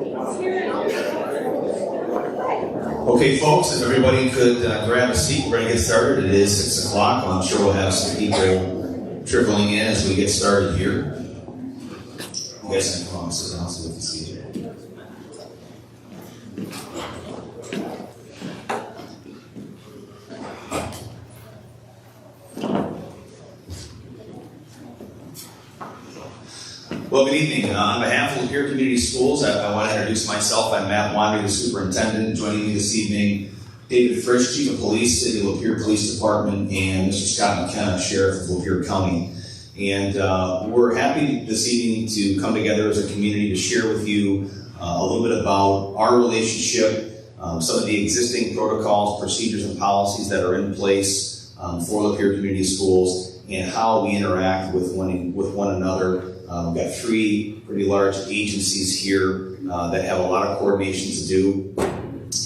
Okay, folks, if everybody could grab a seat, we're going to get started. It is 6 o'clock. I'm sure we'll have some people trickling in as we get started here. You guys can come on, sit down so we can see you. Well, good evening. On behalf of Lapeer Community Schools, I want to introduce myself. I'm Matt Wandy, the superintendent. Joining me this evening, David Frisch, Chief of Police, City of Lapeer Police Department, and Mr. Scott Mckenna, Sheriff of Lapeer County. And we're happy this evening to come together as a community to share with you a little bit about our relationship, some of the existing protocols, procedures, and policies that are in place for Lapeer Community Schools, and how we interact with one another. We've got 3 pretty large agencies here that have a lot of coordination to do.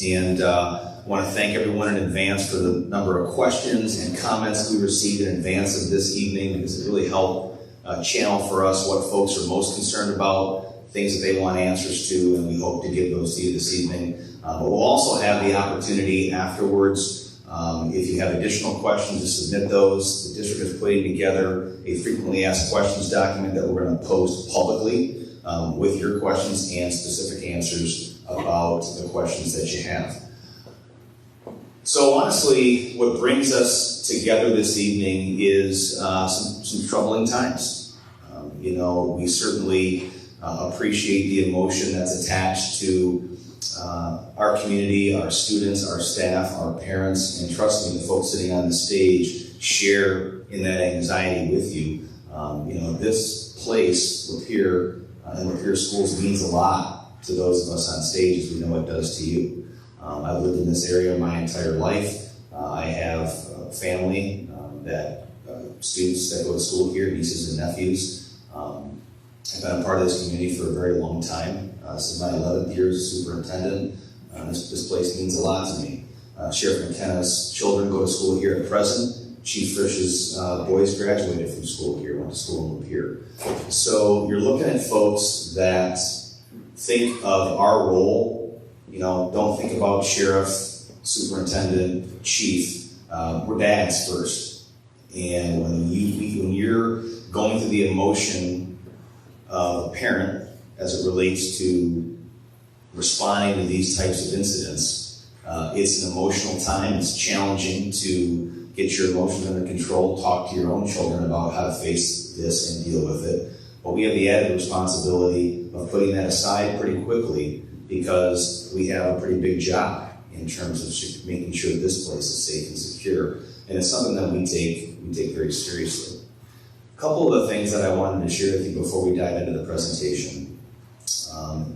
And I want to thank everyone in advance for the number of questions and comments we received in advance of this evening, because it really helped channel for us what folks are most concerned about, things that they want answers to, and we hope to give those to you this evening. But we'll also have the opportunity afterwards, if you have additional questions, to submit those. The district is putting together a frequently asked questions document that we're going to post publicly with your questions and specific answers about the questions that you have. So honestly, what brings us together this evening is some troubling times. We certainly appreciate the emotion that's attached to our community, our students, our staff, our parents, and trust me, the folks sitting on the stage share in that anxiety with you. This place, Lapeer, and Lapeer Schools means a lot to those of us on stage, as we know it does to you. I've lived in this area my entire life. I have family, students that go to school here, nieces and nephews. I've been a part of this community for a very long time. This is my 11th year as a superintendent. This place means a lot to me. Sheriff Mckenna's children go to school here at present. Chief Frisch's boys graduated from school here, went to school in Lapeer. So you're looking at folks that think of our role. Don't think about sheriff, superintendent, chief. We're dads first. And when you're going through the emotion of a parent as it relates to responding to these types of incidents, it's an emotional time. It's challenging to get your emotions under control, talk to your own children about how to face this and deal with it. But we have the added responsibility of putting that aside pretty quickly, because we have a pretty big job in terms of making sure that this place is safe and secure. And it's something that we take very seriously. A couple of the things that I wanted to share with you before we dive into the presentation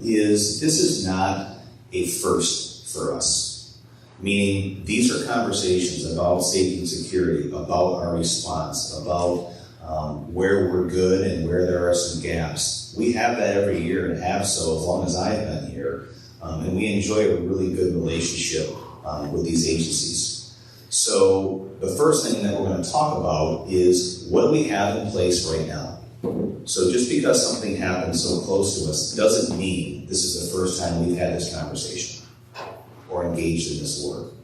is this is not a first for us. Meaning, these are conversations about safety and security, about our response, about where we're good and where there are some gaps. We have that every year and have so as long as I've been here. And we enjoy a really good relationship with these agencies. So the first thing that we're going to talk about is, what do we have in place right now? So just because something happened so close to us doesn't mean this is the first time we've had this conversation or engaged in this work,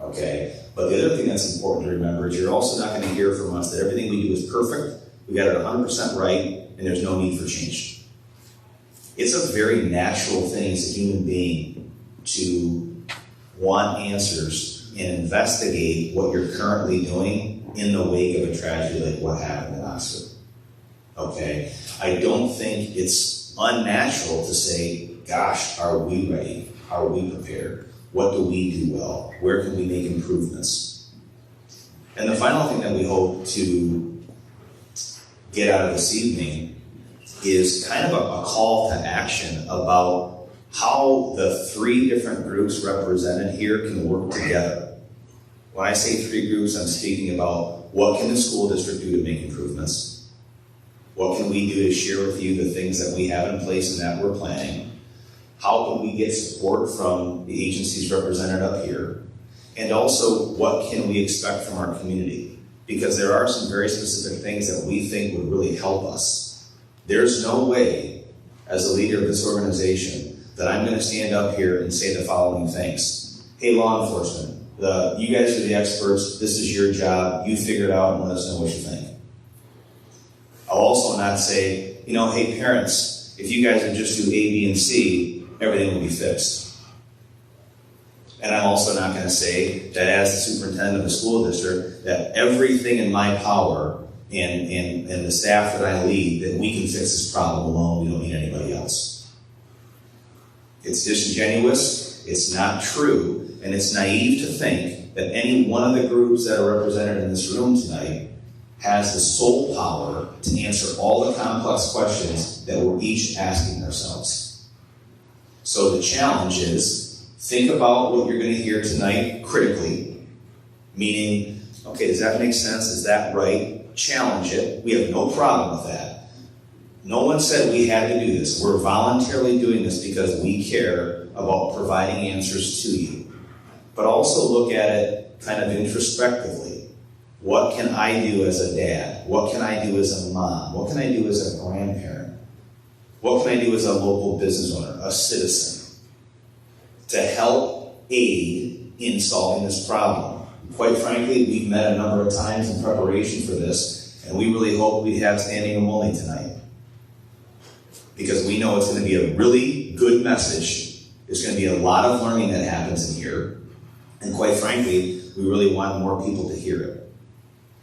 okay? But the other thing that's important to remember is you're also not going to hear from us that everything we do is perfect, we got it 100% right, and there's no need for change. It's a very natural thing as a human being to want answers and investigate what you're currently doing in the wake of a tragedy like what happened in Oxford. Okay? I don't think it's unnatural to say, gosh, are we ready? Are we prepared? What do we do well? Where can we make improvements? And the final thing that we hope to get out of this evening is kind of a call to action about how the 3 different groups represented here can work together. When I say 3 groups, I'm speaking about what can the school district do to make improvements? What can we do to share with you the things that we have in place and that we're planning? How can we get support from the agencies represented up here? And also, what can we expect from our community? Because there are some very specific things that we think would really help us. There's no way, as a leader of this organization, that I'm going to stand up here and say the following things. Hey, law enforcement, you guys are the experts. This is your job. You figure it out and let us know what you think. I'll also not say, hey, parents, if you guys would just do A, B, and C, everything will be fixed. And I'm also not going to say that as the superintendent of the school district, that everything in my power and the staff that I lead, that we can fix this problem alone. We don't need anybody else. It's disingenuous, it's not true, and it's naive to think that any one of the groups that are represented in this room tonight has the sole power to answer all the complex questions that we're each asking ourselves. So the challenge is, think about what you're going to hear tonight critically, meaning, okay, does that make sense? Is that right? Challenge it. We have no problem with that. No one said we had to do this. We're voluntarily doing this because we care about providing answers to you. But also look at it kind of introspectively. What can I do as a dad? What can I do as a mom? What can I do as a grandparent? What can I do as a local business owner, a citizen, to help aid in solving this problem? Quite frankly, we've met a number of times in preparation for this, and we really hope we have standing room only tonight. Because we know it's going to be a really good message. There's going to be a lot of learning that happens in here. And quite frankly, we really want more people to hear it.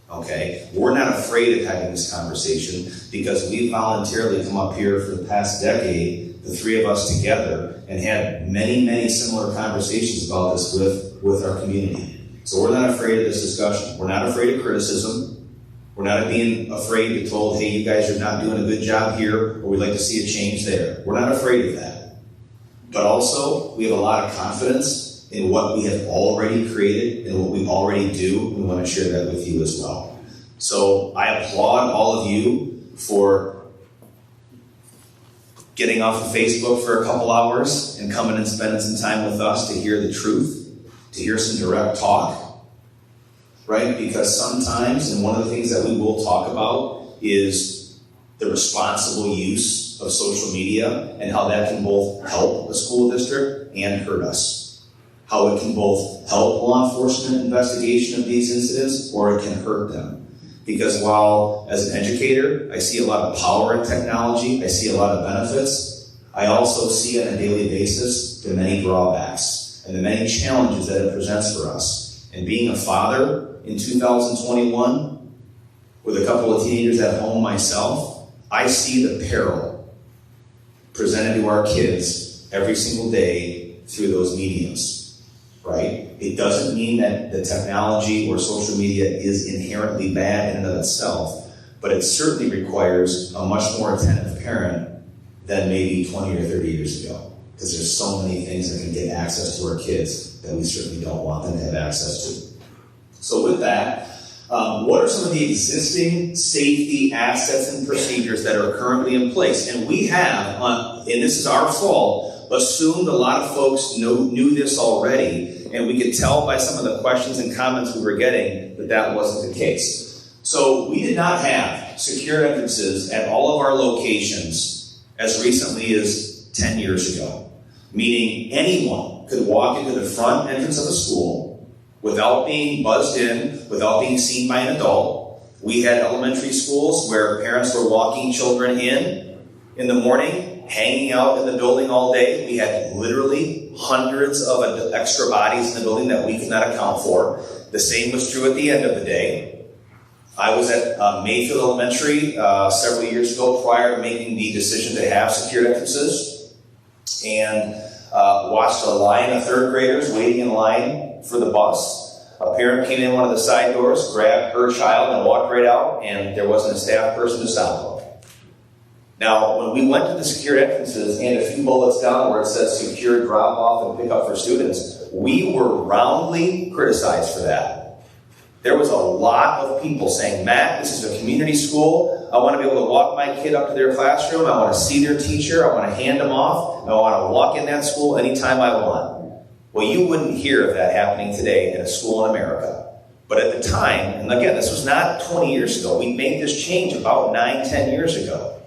Okay? We're not afraid of having this conversation because we voluntarily come up here for the past decade, the three of us together, and had many, many similar conversations about this with our community. So we're not afraid of this discussion. We're not afraid of criticism. We're not being afraid to be told, hey, you guys are not doing a good job here, or we'd like to see a change there. We're not afraid of that. But also, we have a lot of confidence in what we have already created and what we already do. We want to share that with you as well. So I applaud all of you for getting off of Facebook for a couple hours and coming and spending some time with us to hear the truth, to hear some direct talk. Right? Because sometimes, and one of the things that we will talk about is the responsible use of social media and how that can both help a school district and hurt us. How it can both help law enforcement investigation of these incidents or it can hurt them. Because while, as an educator, I see a lot of power in technology, I see a lot of benefits, I also see on a daily basis the many drawbacks and the many challenges that it presents for us. And being a father in 2021, with a couple of teenagers at home myself, I see the peril presented to our kids every single day through those mediums, right? It doesn't mean that the technology or social media is inherently bad in and of itself, but it certainly requires a much more attentive parent than maybe 20 or 30 years ago, because there's so many things that can get access to our kids that we certainly don't want them to have access to. So with that, what are some of the existing safety assets and procedures that are currently in place? And we have, and this is our fault, assumed a lot of folks knew this already, and we could tell by some of the questions and comments we were getting that that wasn't the case. So we did not have secure entrances at all of our locations as recently as 10 years ago, meaning anyone could walk into the front entrance of a school without being buzzed in, without being seen by an adult. We had elementary schools where parents were walking children in the morning, hanging out in the building all day. We had literally hundreds of extra bodies in the building that we could not account for. The same was true at the end of the day. I was at Mayfield Elementary several years ago prior to making the decision to have secure entrances, and watched a line of third graders waiting in line for the bus. A parent came in one of the side doors, grabbed her child, and walked right out, and there wasn't a staff person to stop them. Now, when we went to the secure entrances and a few bullets down where it says secure drop-off and pick-up for students, we were roundly criticized for that. There was a lot of people saying, Matt, this is a community school. I want to be able to walk my kid up to their classroom. I want to see their teacher. I want to hand them off. I want to walk in that school anytime I want. Well, you wouldn't hear of that happening today in a school in America. But at the time, and again, this was not 20 years ago. We made this change about 9, 10 years ago.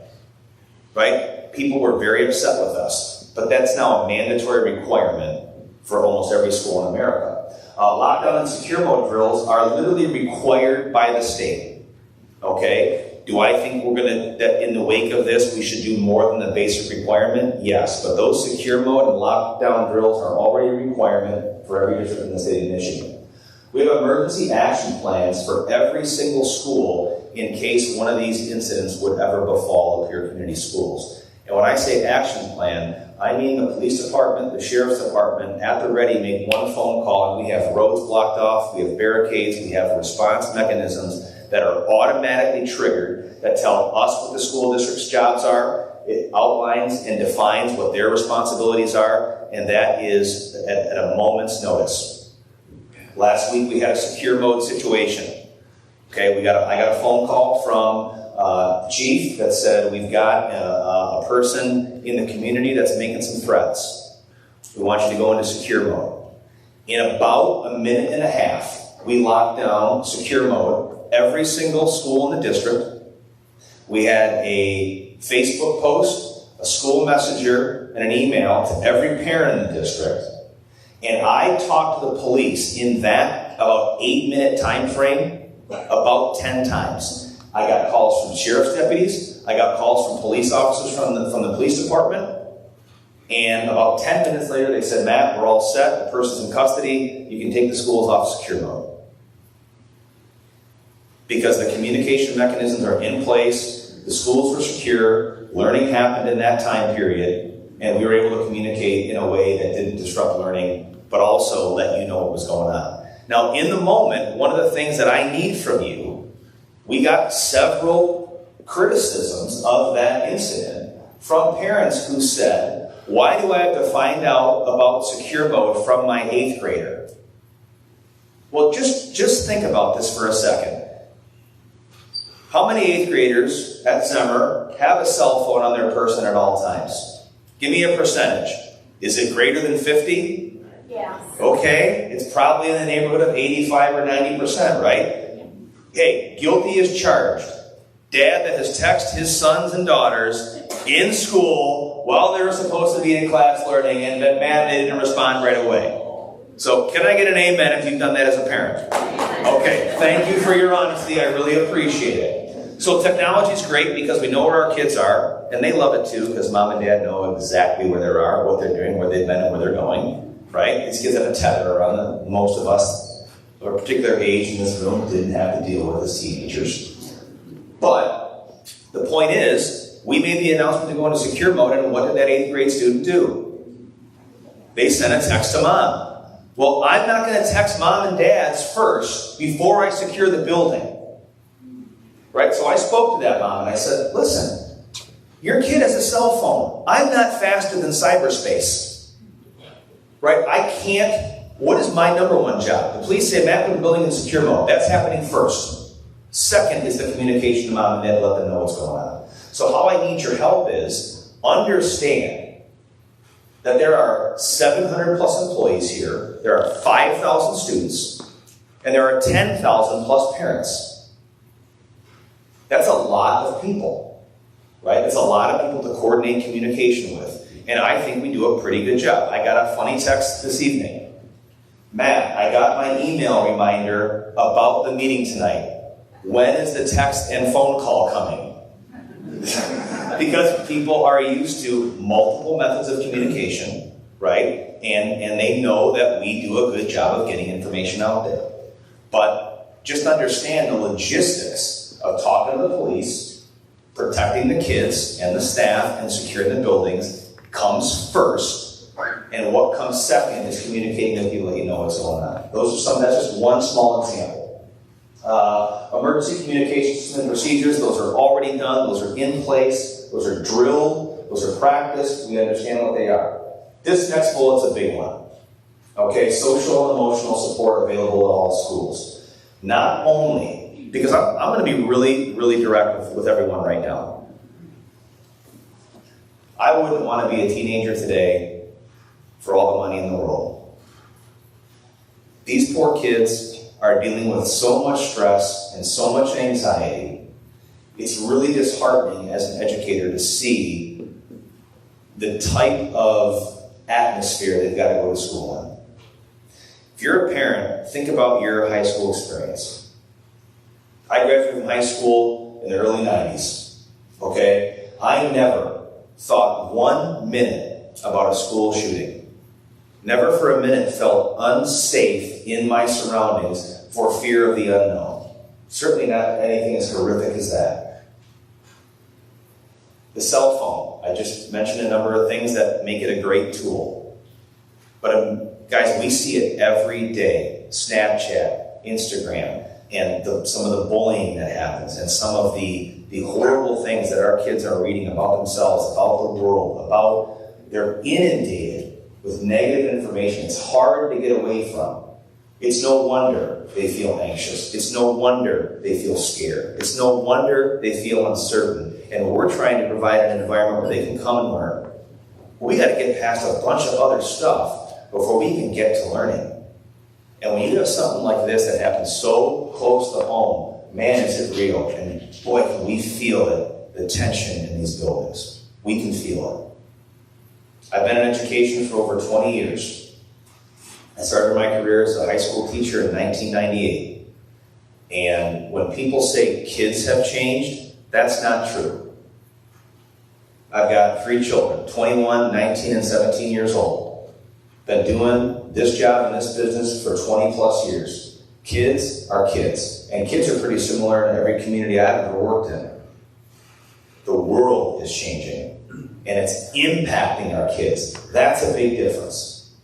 Right? people were very upset with us. But that's now a mandatory requirement for almost every school in America. Lockdown and secure mode drills are literally required by the state. Okay? Do I think that in the wake of this, we should do more than the basic requirement? Yes, but those secure mode and lockdown drills are already a requirement for every district in the state of Michigan. We have emergency action plans for every single school in case one of these incidents would ever befall Lapeer Community Schools. And when I say action plan, I mean the police department, the sheriff's department, at the ready, make one phone call, and we have roads blocked off, we have barricades, we have response mechanisms that are automatically triggered that tell us what the school district's jobs are. It outlines and defines what their responsibilities are, and that is at a moment's notice. Last week we had a secure mode situation. Okay, I got a phone call from chief that said we've got a person in the community that's making some threats. We want you to go into secure mode. In about a minute and a half, we locked down secure mode. Every single school in the district. We had a Facebook post, a school messenger, and an email to every parent in the district. And I talked to the police in that about 8-minute time frame about 10 times. I got calls from sheriff's deputies. I got calls from police officers from the police department. And about 10 minutes later, they said, Matt, we're all set. The person's in custody. You can take the schools off secure mode. Because the communication mechanisms are in place, the schools were secure, learning happened in that time period, and we were able to communicate in a way that didn't disrupt learning, but also let you know what was going on. Now, in the moment, one of the things that I need from you, we got several criticisms of that incident from parents who said, why do I have to find out about secure mode from my 8th grader? Well, just think about this for a second. How many 8th graders at Zimmer have a cell phone on their person at all times? Give me a percentage. Is it greater than 50? Yes. Okay, it's probably in the neighborhood of 85 or 90%, right? Hey, guilty as charged. Dad that has texted his sons and daughters in school while they were supposed to be in class learning, and been mad they didn't respond right away. So, can I get an amen if you've done that as a parent? Okay, thank you for your honesty. I really appreciate it. So technology is great because we know where our kids are, and they love it too because mom and dad know exactly where they are, what they're doing, where they've been, and where they're going, right? These kids have a tether around them. Most of us, of a particular age in this room, didn't have to deal with as teenagers. But the point is, we made the announcement to go into secure mode, and what did that 8th grade student do? They sent a text to mom. Well, I'm not going to text mom and dad's first before I secure the building. Right? So I spoke to that mom and I said, listen, your kid has a cell phone. I'm not faster than cyberspace. Right? I can't. What is my number one job? The police say, Matt, put the building in secure mode. That's happening first. Second is the communication to mom and dad, let them know what's going on. So how I need your help is understand that there are 700 plus employees here, there are 5,000 students, and there are 10,000 plus parents. That's a lot of people, right? It's a lot of people to coordinate communication with. And I think we do a pretty good job. I got a funny text this evening. Matt, I got my email reminder about the meeting tonight. When is the text and phone call coming? Because people are used to multiple methods of communication, right? And they know that we do a good job of getting information out there. But just understand the logistics of talking to the police, protecting the kids and the staff, and securing the buildings comes first. And what comes second is communicating with people, let you know what's going on. That's just one small example. Emergency communication system and procedures, those are already done, those are in place, those are drilled, those are practiced, we understand what they are. This next bullet's a big one. Okay, social and emotional support available at all schools. Not only, because I'm going to be really, really direct with everyone right now. I wouldn't want to be a teenager today for all the money in the world. These poor kids are dealing with so much stress and so much anxiety. It's really disheartening as an educator to see the type of atmosphere they've got to go to school in. If you're a parent, think about your high school experience. I graduated from high school in the early 90s, okay? I never thought 1 minute about a school shooting. Never for a minute felt unsafe in my surroundings for fear of the unknown. Certainly not anything as horrific as that. The cell phone, I just mentioned a number of things that make it a great tool. But guys, we see it every day. Snapchat, Instagram, and some of the bullying that happens, and some of the horrible things that our kids are reading about themselves, about the world, they're inundated with negative information. It's hard to get away from. It's no wonder they feel anxious. It's no wonder they feel scared. It's no wonder they feel uncertain. And we're trying to provide an environment where they can come and learn. We got to get past a bunch of other stuff before we can get to learning. And when you have something like this that happens so close to home, man, is it real. And boy, can we feel it, the tension in these buildings. We can feel it. I've been in education for over 20 years. I started my career as a high school teacher in 1998. And when people say kids have changed, that's not true. I've got 3 children, 21, 19, and 17 years old. Been doing this job in this business for 20 plus years. Kids are kids. And kids are pretty similar in every community I've ever worked in. The world is changing. And it's impacting our kids. That's a big difference.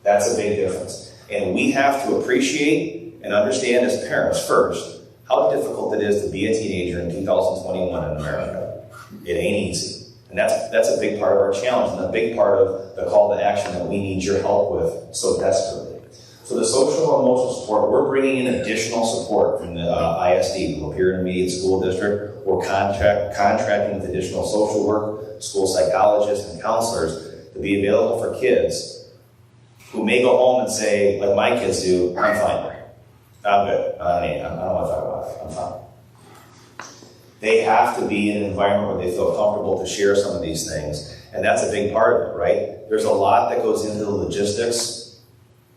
That's a big difference. And we have to appreciate and understand as parents first how difficult it is to be a teenager in 2021 in America. It ain't easy. And that's a big part of our challenge and a big part of the call to action that we need your help with so desperately. So the social and emotional support, we're bringing in additional support from the ISD, the Lapeer Intermediate School District. We're contracting with additional social work, school psychologists, and counselors to be available for kids who may go home and say, like my kids do, I'm fine. I'm good. I don't want to talk about it. I'm fine. They have to be in an environment where they feel comfortable to share some of these things. And that's a big part of it, right? There's a lot that goes into the logistics,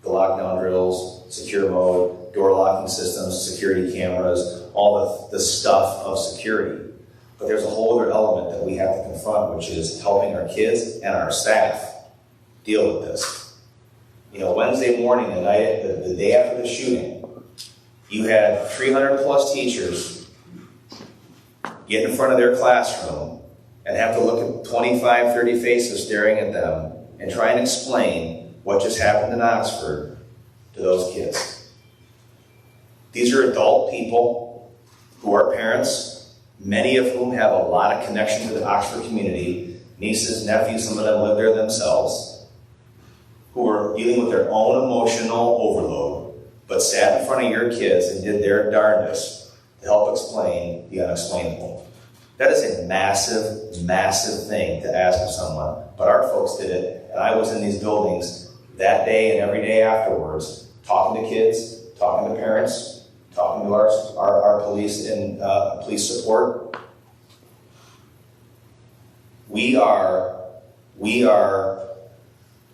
the lockdown drills, secure mode, door locking systems, security cameras, all the stuff of security. But there's a whole other element that we have to confront, which is helping our kids and our staff deal with this. You know, Wednesday morning, the day after the shooting, you had 300 plus teachers get in front of their classroom and have to look at 25, 30 faces staring at them and try and explain what just happened in Oxford to those kids. These are adult people who are parents, many of whom have a lot of connection to the Oxford community, nieces, nephews, some of them live there themselves, who are dealing with their own emotional overload, but sat in front of your kids and did their darndest to help explain the unexplainable. That is a massive, massive thing to ask of someone, but our folks did it, and I was in these buildings that day and every day afterwards, talking to kids, talking to parents, talking to our police and police support. We are,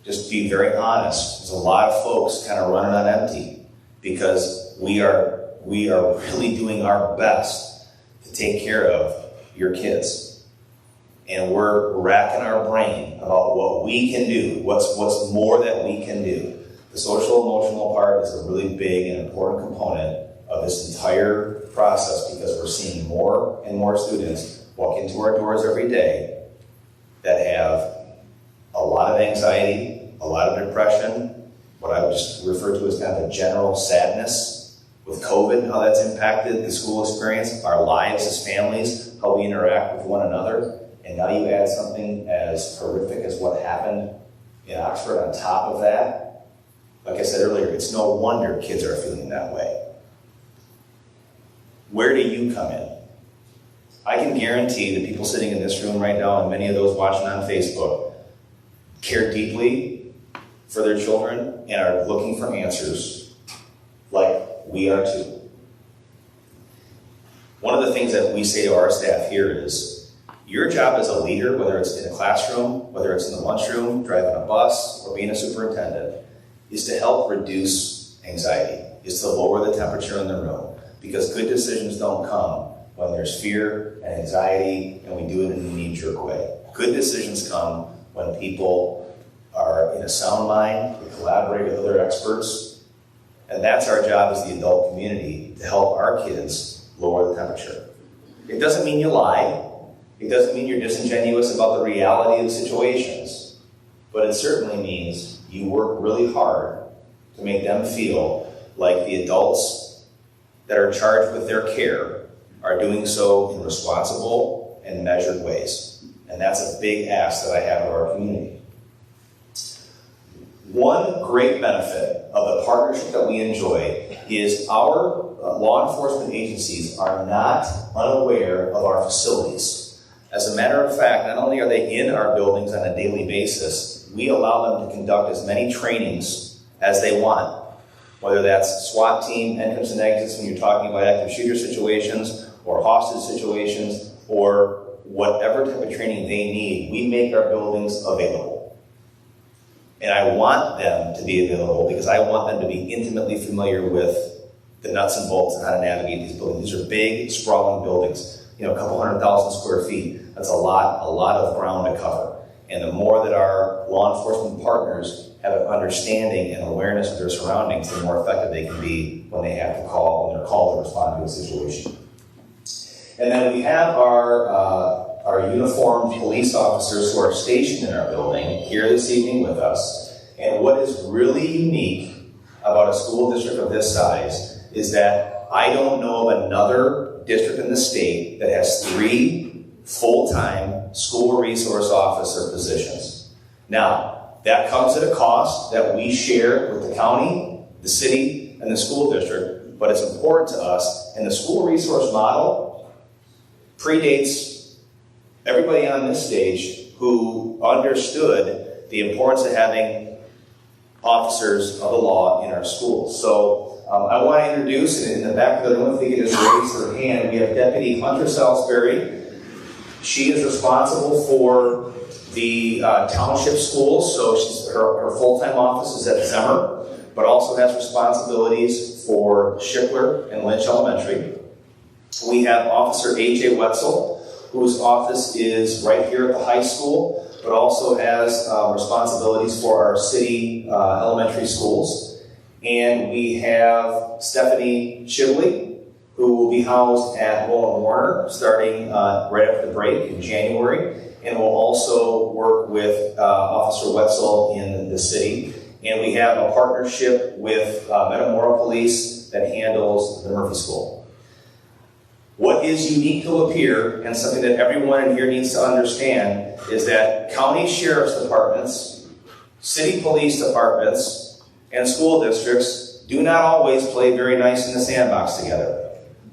just being very honest, there's a lot of folks kind of running on empty because we are really doing our best to take care of your kids. And we're racking our brain about what we can do, what's more that we can do. The social emotional part is a really big and important component of this entire process because we're seeing more and more students walk into our doors every day that have a lot of anxiety, a lot of depression, what I would just refer to as kind of a general sadness with COVID, how that's impacted the school experience, our lives as families, how we interact with one another. And now you add something as horrific as what happened in Oxford on top of that. Like I said earlier, it's no wonder kids are feeling that way. Where do you come in? I can guarantee the people sitting in this room right now and many of those watching on Facebook care deeply for their children and are looking for answers like we are too. One of the things that we say to our staff here is, Your job as a leader, whether it's in a classroom, whether it's in the lunchroom, driving a bus, or being a superintendent, is to help reduce anxiety, is to lower the temperature in the room. Because good decisions don't come when there's fear and anxiety and we do it in a knee-jerk way. Good decisions come when people are in a sound mind, they collaborate with other experts, and that's our job as the adult community, to help our kids lower the temperature. It doesn't mean you lie. It doesn't mean you're disingenuous about the reality of the situations, but it certainly means you work really hard to make them feel like the adults that are charged with their care are doing so in responsible and measured ways. And that's a big ask that I have of our community. One great benefit of the partnership that we enjoy is our law enforcement agencies are not unaware of our facilities. As a matter of fact, not only are they in our buildings on a daily basis, we allow them to conduct as many trainings as they want. Whether that's SWAT team, entrance and exits when you're talking about active shooter situations, or hostage situations, or whatever type of training they need, we make our buildings available. And I want them to be available because I want them to be intimately familiar with the nuts and bolts and how to navigate these buildings. These are big, sprawling buildings. A couple 100,000 square feet. That's a lot of ground to cover. And the more that our law enforcement partners have an understanding and awareness of their surroundings, the more effective they can be when they're called to respond to a situation. And then we have our uniformed police officers who are stationed in our building here this evening with us. And what is really unique about a school district of this size is that I don't know of another district in the state that has 3 full-time school resource officer positions. Now, that comes at a cost that we share with the county, the city, and the school district, but it's important to us. And the school resource model predates everybody on this stage who understood the importance of having officers of the law in our schools. So I want to introduce, in the back of the room, if they could just raise their hand, we have Deputy Hunter Salisbury. She is responsible for the township schools, so her full-time office is at Zemmer, but also has responsibilities for Schickler and Lynch Elementary. We have Officer A.J. Wetzel, whose office is right here at the high school, but also has responsibilities for our city elementary schools. And we have Stephanie Shibley, who will be housed at Roland Warner starting right after the break in January, and will also work with Officer Wetzel in the city. And we have a partnership with Metamora Police that handles the Murphy School. What is unique to Lapeer, and something that everyone in here needs to understand, is that county sheriff's departments, city police departments, and school districts do not always play very nice in the sandbox together.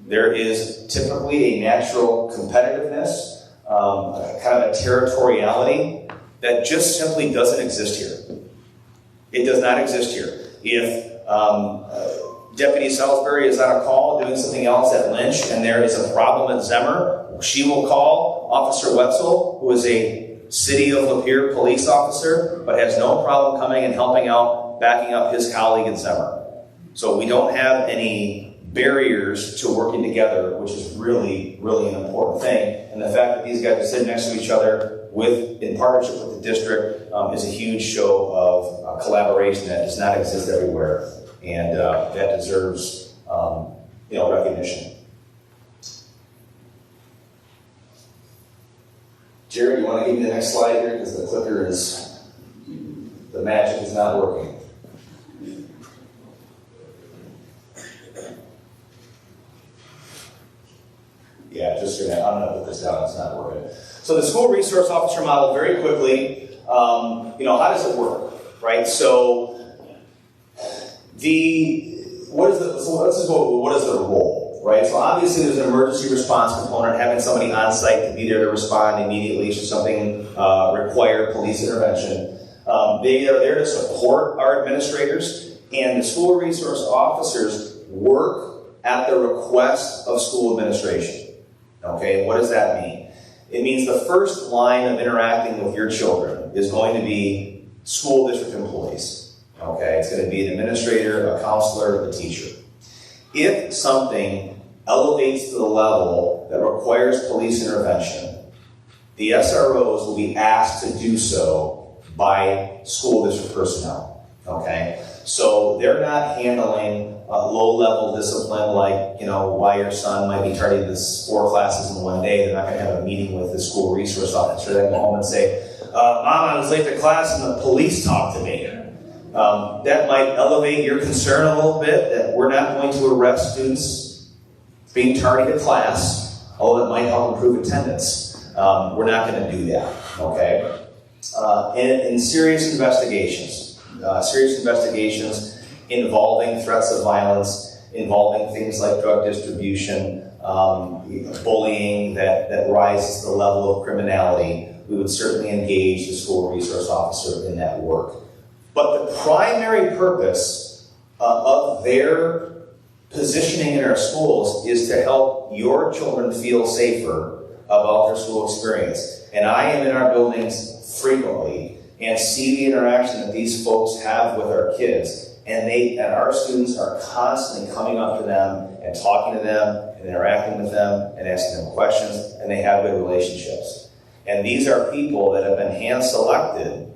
There is typically a natural competitiveness, kind of a territoriality that just simply doesn't exist here. It does not exist here. If Deputy Salisbury is on a call doing something else at Lynch and there is a problem at Zemmer, she will call Officer Wetzel, who is a City of Lapeer police officer, but has no problem coming and helping out, backing up his colleague at Zemmer. So we don't have any barriers to working together, which is really, really an important thing. And the fact that these guys are sitting next to each other in partnership with the district is a huge show of collaboration that does not exist everywhere. And that deserves recognition. Jared, you want to give me the next slide here? Because the magic is not working. Yeah, I'm going to put this down, it's not working. So the school resource officer model, very quickly, how does it work, right? So what is the role, right? So obviously there's an emergency response component, having somebody on site to be there to respond immediately should something require police intervention. They are there to support our administrators, and the school resource officers work at the request of school administration. Okay, what does that mean? It means the first line of interacting with your children is going to be school district employees. Okay, it's going to be an administrator, a counselor, a teacher. If something elevates to the level that requires police intervention, the SROs will be asked to do so by school district personnel. Okay, so they're not handling low-level discipline like, why your son might be tardy to 4 classes in one day. They're not going to have a meeting with the school resource officer. They can go home and say, Mom, I was late to class and the police talked to me. That might elevate your concern a little bit that we're not going to arrest students being tardy to class, although it might help improve attendance. We're not going to do that, okay? In serious investigations involving threats of violence, involving things like drug distribution, bullying that rises to the level of criminality, we would certainly engage the school resource officer in that work. But the primary purpose of their positioning in our schools is to help your children feel safer about their school experience. And I am in our buildings frequently and see the interaction that these folks have with our kids. And our students are constantly coming up to them and talking to them and interacting with them and asking them questions, and they have good relationships. And these are people that have been hand-selected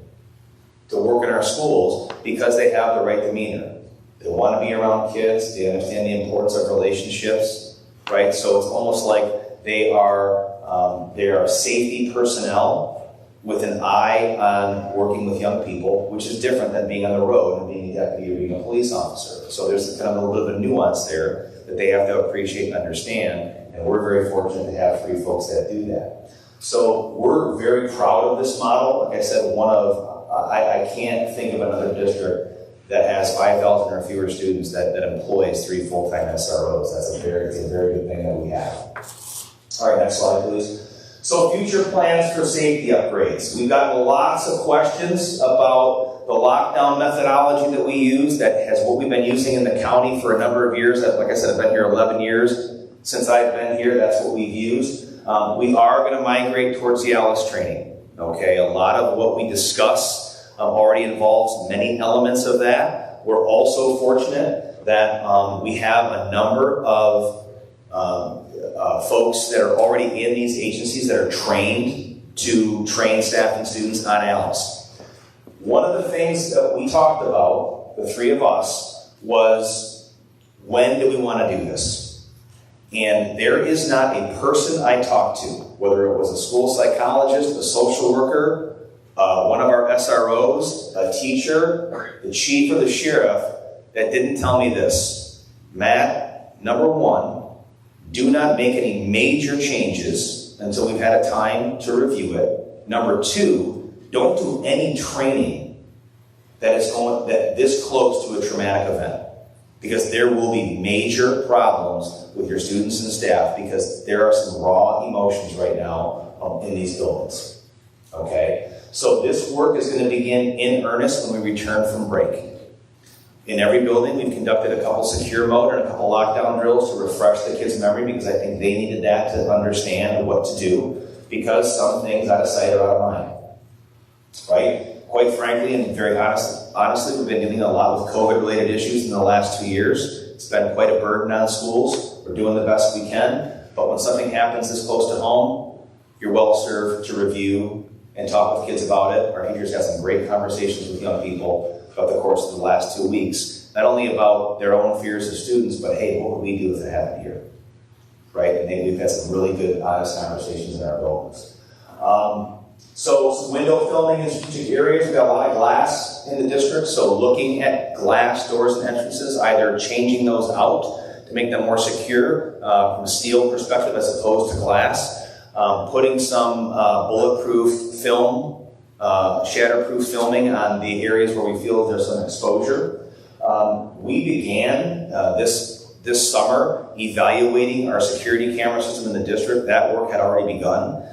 to work in our schools because they have the right demeanor. They want to be around kids. They understand the importance of relationships, right? So it's almost like they are safety personnel with an eye on working with young people, which is different than being on the road and being a deputy or being a police officer. So there's kind of a little bit of a nuance there that they have to appreciate and understand, and we're very fortunate to have 3 folks that do that. So we're very proud of this model. Like I said, I can't think of another district that has 5,000 or fewer students that employs 3 full-time SROs. That's a very good thing that we have. All right, next slide, please. So future plans for safety upgrades. We've gotten lots of questions about the lockdown methodology that we use, that has what we've been using in the county for a number of years. Like I said, I've been here 11 years. Since I've been here, that's what we've used. We are going to migrate towards the ALICE training. Okay, a lot of what we discuss already involves many elements of that. We're also fortunate that we have a number of folks that are already in these agencies that are trained to train staff and students on ALICE. One of the things that we talked about, the 3 of us, was when do we want to do this? And there is not a person I talked to, whether it was a school psychologist, a social worker, one of our SROs, a teacher, the chief or the sheriff, that didn't tell me this. Matt, number 1, do not make any major changes until we've had a time to review it. Number 2, don't do any training that is this close to a traumatic event, because there will be major problems with your students and staff, because there are some raw emotions right now in these buildings. Okay? So this work is going to begin in earnest when we return from break. In every building, we've conducted a couple secure mode and a couple lockdown drills to refresh the kids' memory, because I think they needed that to understand what to do, because some things out of sight are out of mind. Right? Quite frankly, and very honestly, we've been dealing a lot with COVID-related issues in the last 2 years. It's been quite a burden on schools. We're doing the best we can, but when something happens this close to home, you're well served to review and talk with kids about it. Our teachers had some great conversations with young people throughout the course of the last 2 weeks, not only about their own fears as students, but hey, what would we do if it happened here? Right? And we've had some really good, honest conversations in our buildings. So some window filming in strategic areas. We've got a lot of glass in the district, so looking at glass doors and entrances, either changing those out to make them more secure from a steel perspective as opposed to glass, putting some bulletproof film, shatterproof filming on the areas where we feel there's some exposure. We began this summer evaluating our security camera system in the district. That work had already begun.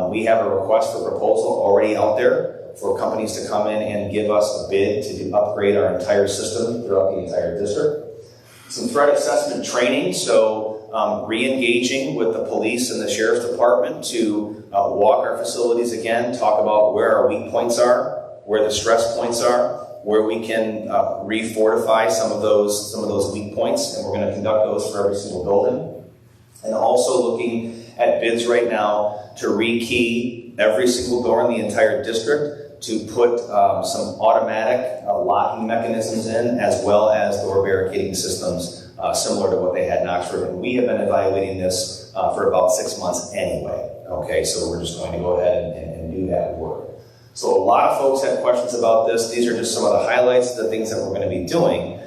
We have a request for proposal already out there for companies to come in and give us a bid to upgrade our entire system throughout the entire district. Some threat assessment training, so re-engaging with the police and the sheriff's department to walk our facilities again, talk about where our weak points are, where the stress points are, where we can refortify some of those weak points, and we're going to conduct those for every single building. And also looking at bids right now to rekey every single door in the entire district, to put some automatic locking mechanisms in, as well as door barricading systems similar to what they had in Oxford. And we have been evaluating this for about 6 months anyway. Okay, so we're just going to go ahead and do that work. So a lot of folks had questions about this. These are just some of the highlights of the things that we're going to be doing,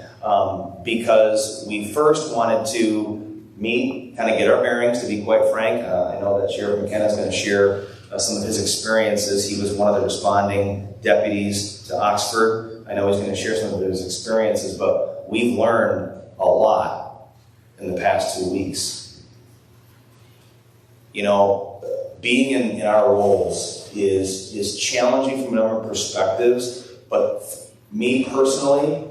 because we first wanted to meet, kind of get our bearings, to be quite frank. I know that Sheriff Mckenna is going to share some of his experiences. He was one of the responding deputies to Oxford. I know he's going to share some of his experiences, but we've learned a lot in the past 2 weeks. You know, being in our roles is challenging from a number of perspectives, but me personally,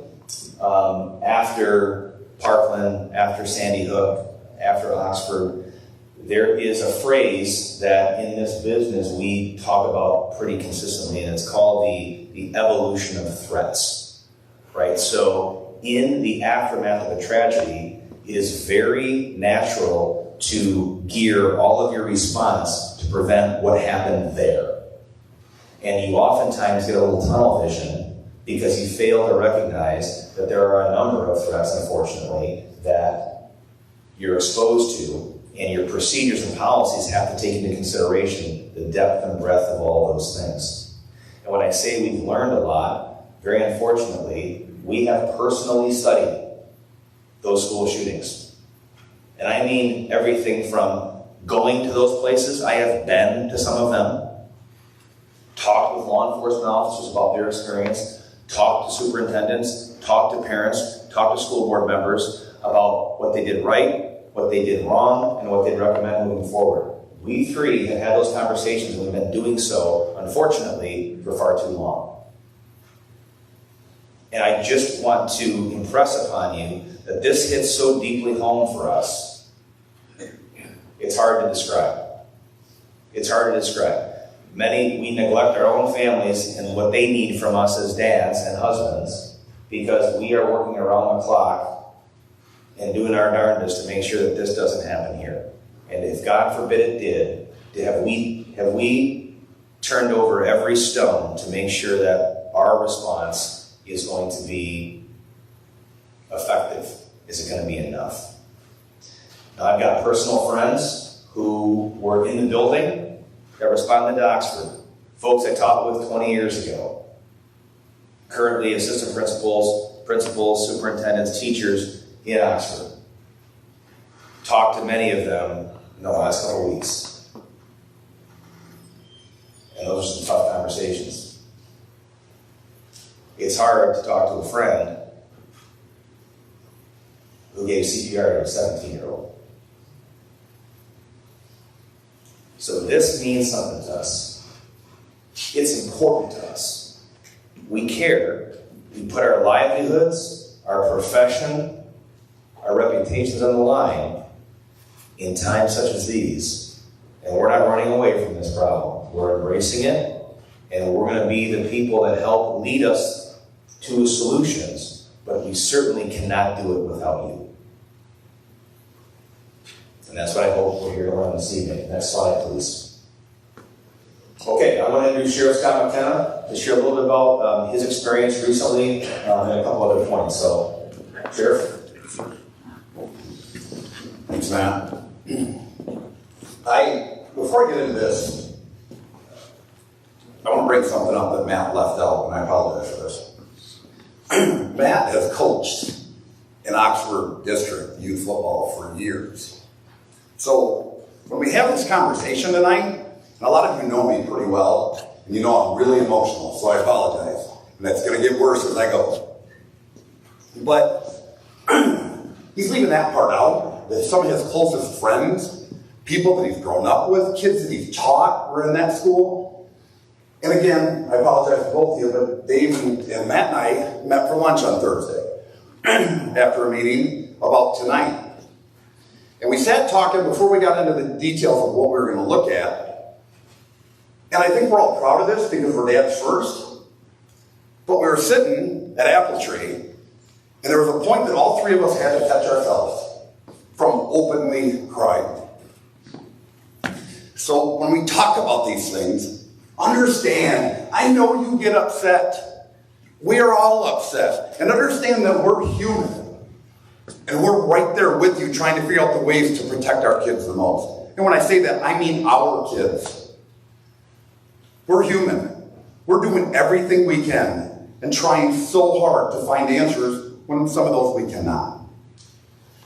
after Parkland, after Sandy Hook, after Oxford, there is a phrase that in this business we talk about pretty consistently, and it's called the evolution of threats, right? So in the aftermath of a tragedy, it is very natural to gear all of your response to prevent what happened there. And you oftentimes get a little tunnel vision because you fail to recognize that there are a number of threats, unfortunately, that you're exposed to, and your procedures and policies have to take into consideration the depth and breadth of all those things. And when I say we've learned a lot, very unfortunately, we have personally studied those school shootings. And I mean everything from going to those places. I have been to some of them, talked with law enforcement officers about their experience, talked to superintendents, talked to parents, talked to school board members about what they did right, what they did wrong, and what they'd recommend moving forward. We three have had those conversations, and we've been doing so, unfortunately, for far too long. And I just want to impress upon you that this hits so deeply home for us, it's hard to describe. It's hard to describe. We neglect our own families and what they need from us as dads and husbands, because we are working around the clock and doing our darndest to make sure that this doesn't happen here. And if God forbid it did, have we turned over every stone to make sure that our response is going to be effective? Is it going to be enough? Now, I've got personal friends who were in the building that responded to Oxford, folks I taught with 20 years ago, currently assistant principals, superintendents, teachers in Oxford. Talked to many of them in the last couple of weeks. And those are some tough conversations. It's hard to talk to a friend who gave CPR to a 17-year-old. So this means something to us. It's important to us. We care. We put our livelihoods, our profession, our reputations on the line in times such as these. And we're not running away from this problem. We're embracing it, and we're going to be the people that help lead us to solutions, but we certainly cannot do it without you. And that's what I hope we're here to learn this evening. Next slide, please. Okay, I want to introduce Sheriff Scott Mckenna to share a little bit about his experience recently and a couple other points. So, Sheriff. Thanks, Matt. Before I get into this, I want to bring something up that Matt left out, and I apologize for this. Matt has coached in Oxford District youth football for years. So when we have this conversation tonight, and a lot of you know me pretty well, and you know I'm really emotional, so I apologize. And that's going to get worse as I go. But he's leaving that part out, that some of his closest friends, people that he's grown up with, kids that he's taught were in that school. And again, I apologize to both of you, but Dave and Matt and I met for lunch on Thursday after a meeting about tonight. And we sat talking before we got into the details of what we were going to look at. And I think we're all proud of this because we're dads first. But we were sitting at Apple Tree, and there was a point that all three of us had to catch ourselves from openly crying. So when we talk about these things, understand, I know you get upset. We are all upset. And understand that we're human. And we're right there with you trying to figure out the ways to protect our kids the most. And when I say that, I mean our kids. We're human. We're doing everything we can and trying so hard to find answers when some of those we cannot.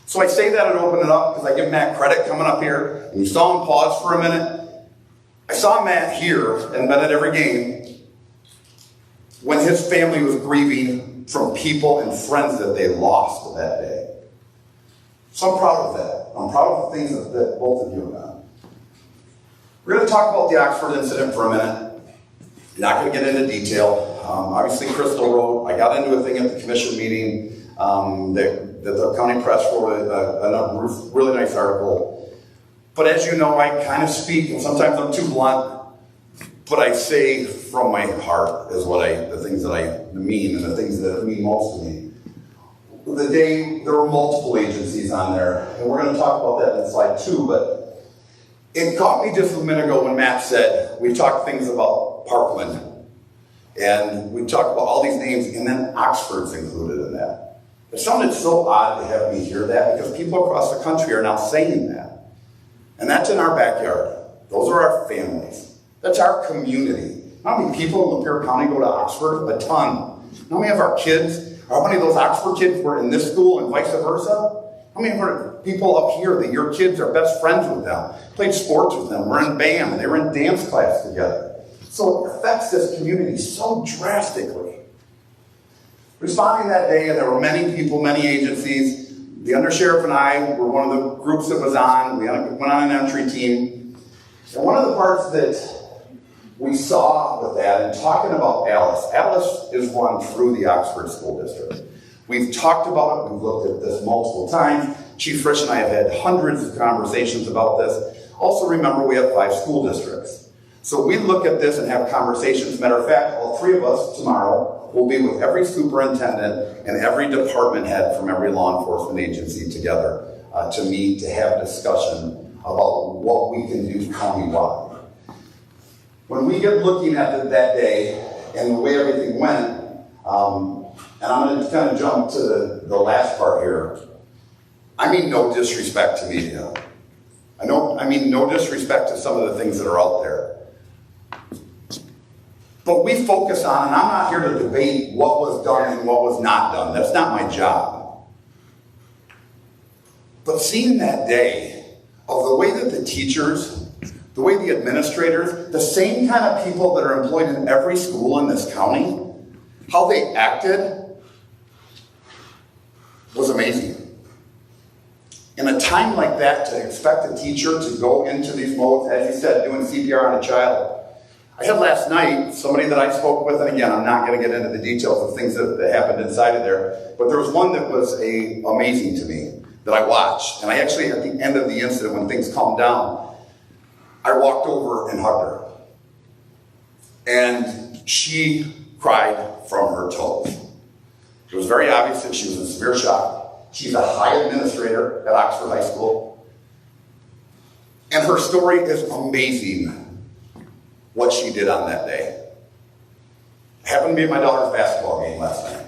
So I say that and open it up because I give Matt credit coming up here. And you saw him pause for a minute. I saw Matt here and met at every game when his family was grieving from people and friends that they lost that day. So I'm proud of that. I'm proud of the things that both of you have done. We're going to talk about the Oxford incident for a minute. Not going to get into detail. Obviously, Crystal wrote, I got into a thing at the commission meeting that the county press wrote a really nice article. But as you know, I kind of speak, and sometimes I'm too blunt, but I say from my heart is the things that I mean and the things that mean most to me. The day, there were multiple agencies on there, and we're going to talk about that in slide 2, but it caught me just a minute ago when Matt said, we talked things about Parkland, and we talked about all these names, and then Oxford's included in that. It sounded so odd to have me hear that, because people across the country are now saying that. And that's in our backyard. Those are our families. That's our community. How many people in Lapeer County go to Oxford? A ton. How many of our kids, how many of those Oxford kids were in this school and vice versa? How many people up here that your kids are best friends with them, played sports with them, were in band, they were in dance class together? So it affects this community so drastically. Responding that day, and there were many people, many agencies. The undersheriff and I were one of the groups that was on. We went on an entry team. And one of the parts that we saw with that, and talking about Alice is run through the Oxford School District. We've talked about it, we've looked at this multiple times. Chief Frisch and I have had hundreds of conversations about this. Also remember, we have 5 school districts. So we look at this and have conversations. Matter of fact, all 3 of us tomorrow will be with every superintendent and every department head from every law enforcement agency together to meet, to have a discussion about what we can do countywide. When we get looking at that day and the way everything went, and I'm going to kind of jump to the last part here. I mean no disrespect to media. I mean no disrespect to some of the things that are out there. But we focus on, and I'm not here to debate what was done and what was not done. That's not my job. But seeing that day of the way that the teachers, the way the administrators, the same kind of people that are employed in every school in this county, how they acted was amazing. In a time like that, to expect a teacher to go into these modes, as you said, doing CPR on a child. I had last night somebody that I spoke with, and again, I'm not going to get into the details of things that happened inside of there, but there was one that was amazing to me that I watched. And I actually, at the end of the incident, when things calmed down, I walked over and hugged her. And she cried from her toes. It was very obvious that she was in severe shock. She's a high administrator at Oxford High School. And her story is amazing, what she did on that day. I happened to be at my daughter's basketball game last night.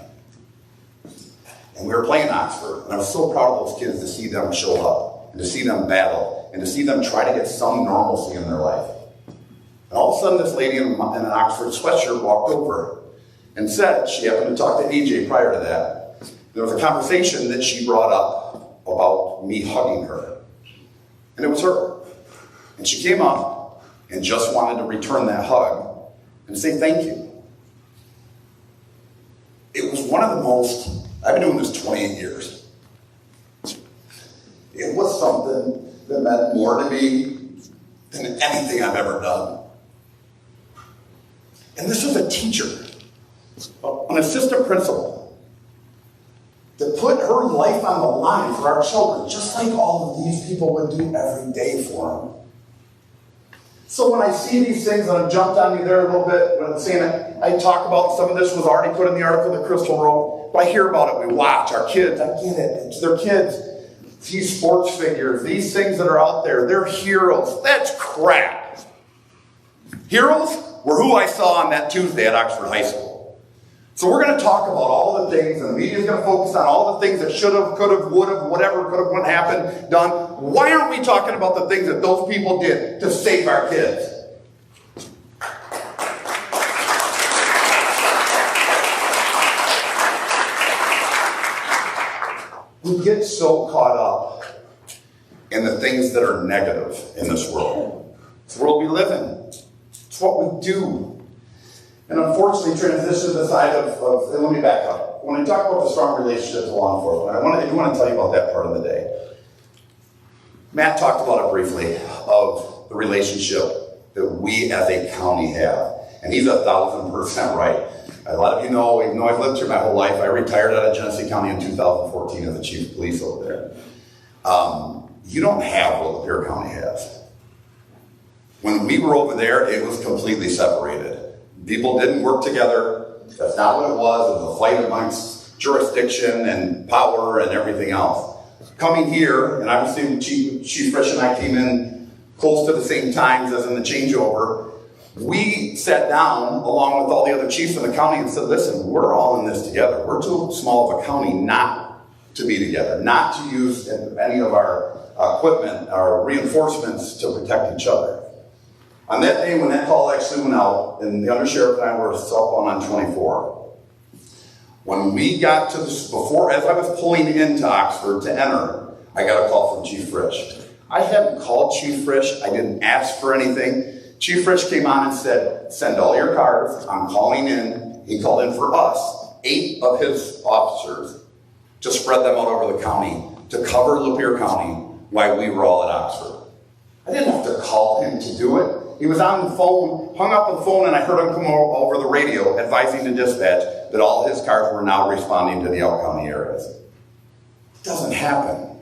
And we were playing Oxford. And I was so proud of those kids to see them show up, and to see them battle, and to see them try to get some normalcy in their life. And all of a sudden, this lady in an Oxford sweatshirt walked over and said, she happened to talk to AJ prior to that. There was a conversation that she brought up about me hugging her. And it was her. And she came up and just wanted to return that hug and say thank you. It was one of the most, I've been doing this 28 years. It was something that meant more to me than anything I've ever done. And this was a teacher, an assistant principal, that put her life on the line for our children, just like all of these people would do every day for them. So when I see these things, and I've jumped on you there a little bit, when I'm saying it, I talk about some of this was already put in the article that Crystal wrote, but I hear about it, we watch, our kids, I get it, it's their kids. These sports figures, these things that are out there, they're heroes. That's crap. Heroes were who I saw on that Tuesday at Oxford High School. So we're going to talk about all the things, and the media is going to focus on all the things that should have, could have, would have, whatever could have, wouldn't happen, done. Why aren't we talking about the things that those people did to save our kids? We get so caught up in the things that are negative in this world. It's the world we live in. It's what we do. And unfortunately, transition to the side of and let me back up. When I talk about the strong relationships with law enforcement, I do want to tell you about that part of the day. Matt talked about it briefly, of the relationship that we as a county have. And he's 1,000% right. A lot of you know, even though I've lived here my whole life, I retired out of Genesee County in 2014 as the chief of police over there. You don't have what Lapeer County has. When we were over there, it was completely separated. People didn't work together. That's not what it was. It was a fight amongst jurisdiction and power and everything else. Coming here, and obviously Chief Frisch and I came in close to the same times as in the changeover, we sat down along with all the other chiefs in the county and said, listen, we're all in this together. We're too small of a county not to be together, not to use any of our equipment, our reinforcements to protect each other. On that day when that call actually went out, and the undersheriff and I were southbound on 24, when we got to this, before, as I was pulling into Oxford to enter, I got a call from Chief Frisch. I hadn't called Chief Frisch. I didn't ask for anything. Chief Frisch came on and said, send all your cars. I'm calling in. He called in for us, 8 of his officers, to spread them out over the county, to cover Lapeer County while we were all at Oxford. I didn't have to call him to do it. He was on the phone, hung up the phone, and I heard him come over the radio advising the dispatch that all his cars were now responding to the Elk County areas. It doesn't happen.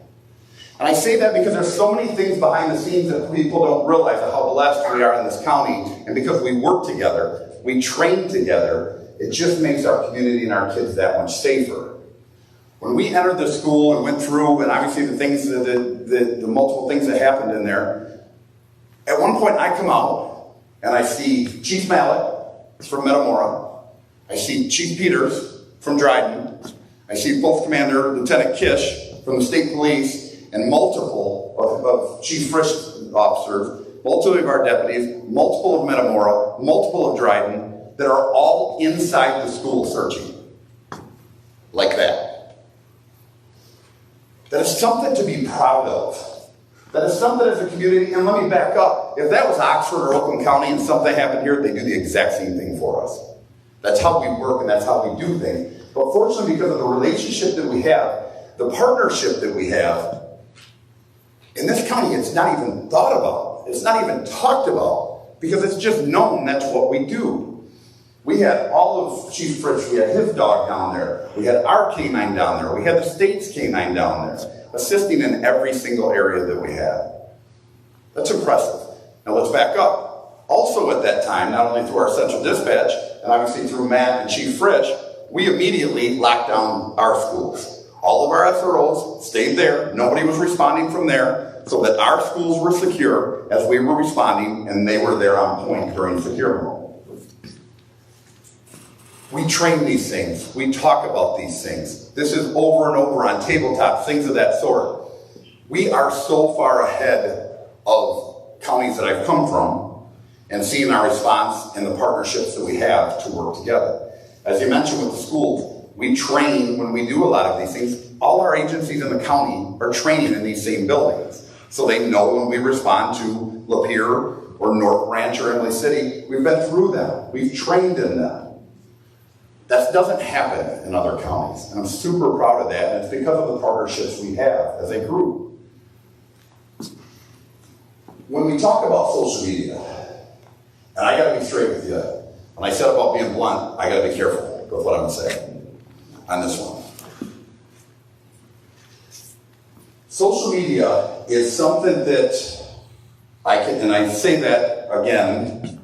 And I say that because there's so many things behind the scenes that people don't realize of how blessed we are in this county. And because we work together, we train together, it just makes our community and our kids that much safer. When we entered the school and went through, and obviously the things, the multiple things that happened in there, at one point I come out and I see Chief Mallett from Metamora. I see Chief Peters from Dryden. I see both Commander Lieutenant Kish from the state police and multiple of Chief Frisch officers, multiple of our deputies, multiple of Metamora, multiple of Dryden, that are all inside the school searching. Like that. That is something to be proud of. That is something as a community, and let me back up. If that was Oxford or Oakland County and something happened here, they do the exact same thing for us. That's how we work and that's how we do things. But fortunately, because of the relationship that we have, the partnership that we have, in this county, it's not even thought about. It's not even talked about because it's just known that's what we do. We had all of Chief Frisch, we had his dog down there, we had our canine down there, we had the state's canine down there, assisting in every single area that we had. That's impressive. Now let's back up. Also at that time, not only through our central dispatch, and obviously through Matt and Chief Frisch, we immediately locked down our schools. All of our SROs stayed there. Nobody was responding from there, so that our schools were secure as we were responding, and they were there on point during secure mode. We train these things. We talk about these things. This is over and over on tabletops, things of that sort. We are so far ahead of counties that I've come from and seeing our response and the partnerships that we have to work together. As you mentioned with the schools, we train when we do a lot of these things. All our agencies in the county are training in these same buildings. So they know when we respond to Lapeer or North Ranch or Emily City, we've been through them. We've trained in them. That doesn't happen in other counties. And I'm super proud of that. And it's because of the partnerships we have as a group. When we talk about social media, and I got to be straight with you, when I said about being blunt, I got to be careful with what I'm going to say on this one. Social media is something that I say that again,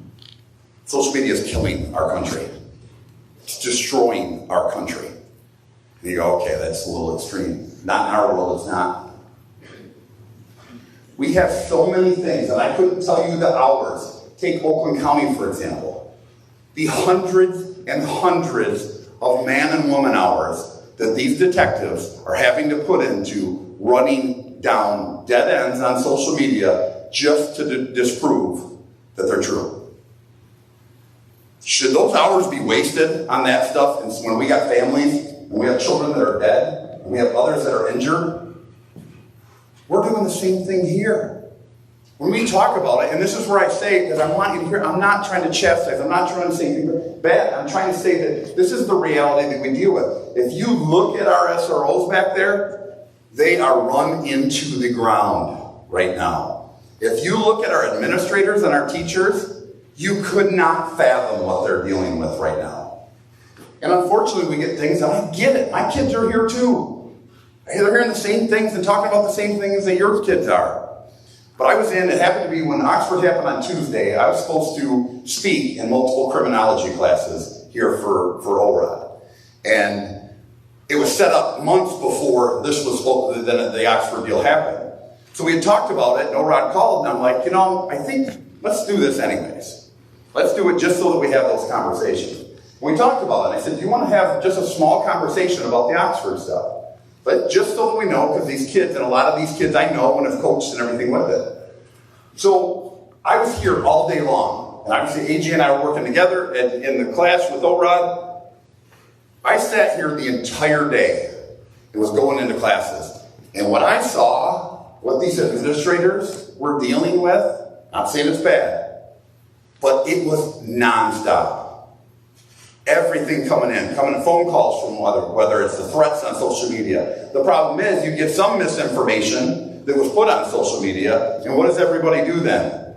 social media is killing our country. It's destroying our country. And you go, okay, that's a little extreme. Not in our world, it's not. We have so many things, and I couldn't tell you the hours. Take Oakland County, for example. The hundreds and hundreds of man and woman hours that these detectives are having to put into running down dead ends on social media just to disprove that they're true. Should those hours be wasted on that stuff when we got families, and we have children that are dead, and we have others that are injured? We're doing the same thing here. When we talk about it, and this is where I say, because I want you to hear, I'm not trying to chastise, I'm not trying to say anything bad, I'm trying to say that this is the reality that we deal with. If you look at our SROs back there, they are run into the ground right now. If you look at our administrators and our teachers, you could not fathom what they're dealing with right now. And unfortunately, we get things, and I get it. My kids are here too. They're hearing the same things and talking about the same things that your kids are. But I was it happened to be when Oxford happened on Tuesday, I was supposed to speak in multiple criminology classes here for ORAD. And it was set up months before this was supposed to, then the Oxford deal happened. So we had talked about it, and ORAD called, and I'm like, I think, let's do this anyways. Let's do it just so that we have those conversations. And we talked about it, and I said, do you want to have just a small conversation about the Oxford stuff? But just so that we know, because these kids, and a lot of these kids I know and have coached and everything with it. So I was here all day long. And obviously AJ and I were working together in the class with ORAD. I sat here the entire day and was going into classes. And when I saw what these administrators were dealing with, not saying it's bad, but it was nonstop. Everything coming in phone calls from whether it's the threats on social media. The problem is you get some misinformation that was put on social media, and what does everybody do then?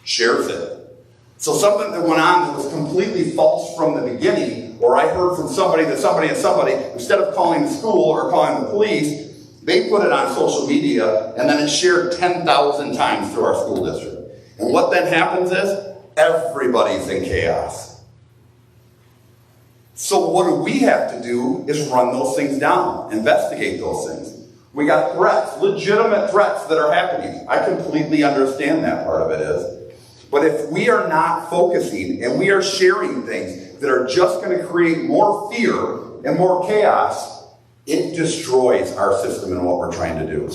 Shares it. So something that went on that was completely false from the beginning, or I heard from somebody that somebody and somebody, instead of calling the school or calling the police, they put it on social media, and then it's shared 10,000 times through our school district. And what then happens is, everybody's in chaos. So what do we have to do is run those things down, investigate those things. We got threats, legitimate threats that are happening. I completely understand that part of it is. But if we are not focusing and we are sharing things that are just going to create more fear and more chaos, it destroys our system and what we're trying to do.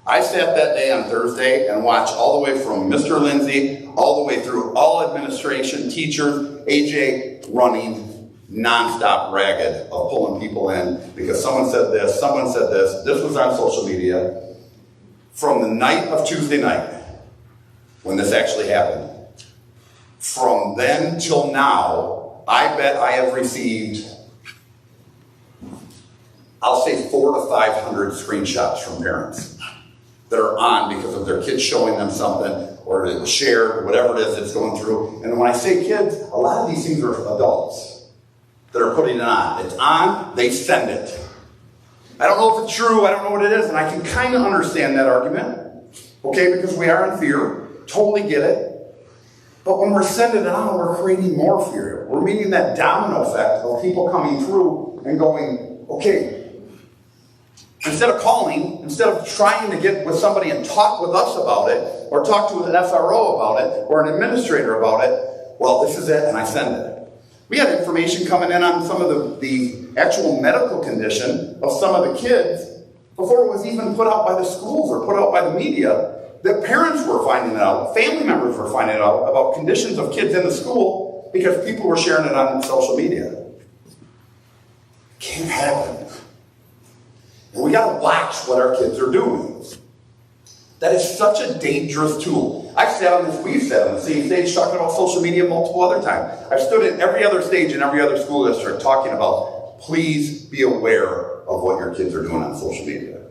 I sat that day on Thursday and watched all the way from Mr. Lindsay, all the way through all administration, teachers, AJ running non-stop ragged of pulling people in because someone said this, this was on social media. From the night of Tuesday night, when this actually happened, from then till now, I bet I have received, I'll say 400 to 500 screenshots from parents that are on because of their kids showing them something or it was shared, whatever it is that's going through. And when I say kids, a lot of these things are adults that are putting it on. It's on, they send it. I don't know if it's true, I don't know what it is, and I can kind of understand that argument, okay, because we are in fear, totally get it. But when we're sending it on, we're creating more fear. We're meeting that domino effect of people coming through and going, okay, instead of calling, instead of trying to get with somebody and talk with us about it, or talk to an SRO about it, or an administrator about it, well, this is it, and I send it. We had information coming in on some of the actual medical condition of some of the kids before it was even put out by the schools or put out by the media, that parents were finding out, family members were finding out about conditions of kids in the school because people were sharing it on social media. It can't happen. And we got to watch what our kids are doing. That is such a dangerous tool. I've sat on this, we've sat on the same stage talking about social media multiple other times. I've stood at every other stage in every other school district talking about, please be aware of what your kids are doing on social media.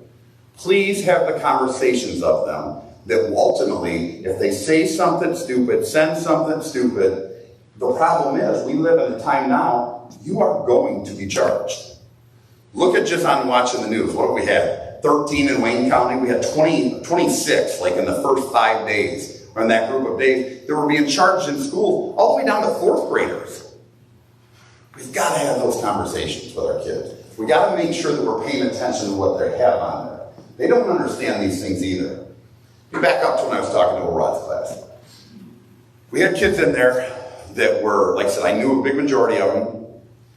Please have the conversations of them that ultimately, if they say something stupid, send something stupid, the problem is we live in a time now, you are going to be charged. Look at just on watching the news, what have we had? 13 in Wayne County, we had 26 like in the first 5 days or in that group of days that were being charged in school, all the way down to fourth graders. We've got to have those conversations with our kids. We've got to make sure that we're paying attention to what they have on there. They don't understand these things either. You back up to when I was talking to a Rod's class. We had kids in there that were, like I said, I knew a big majority of them,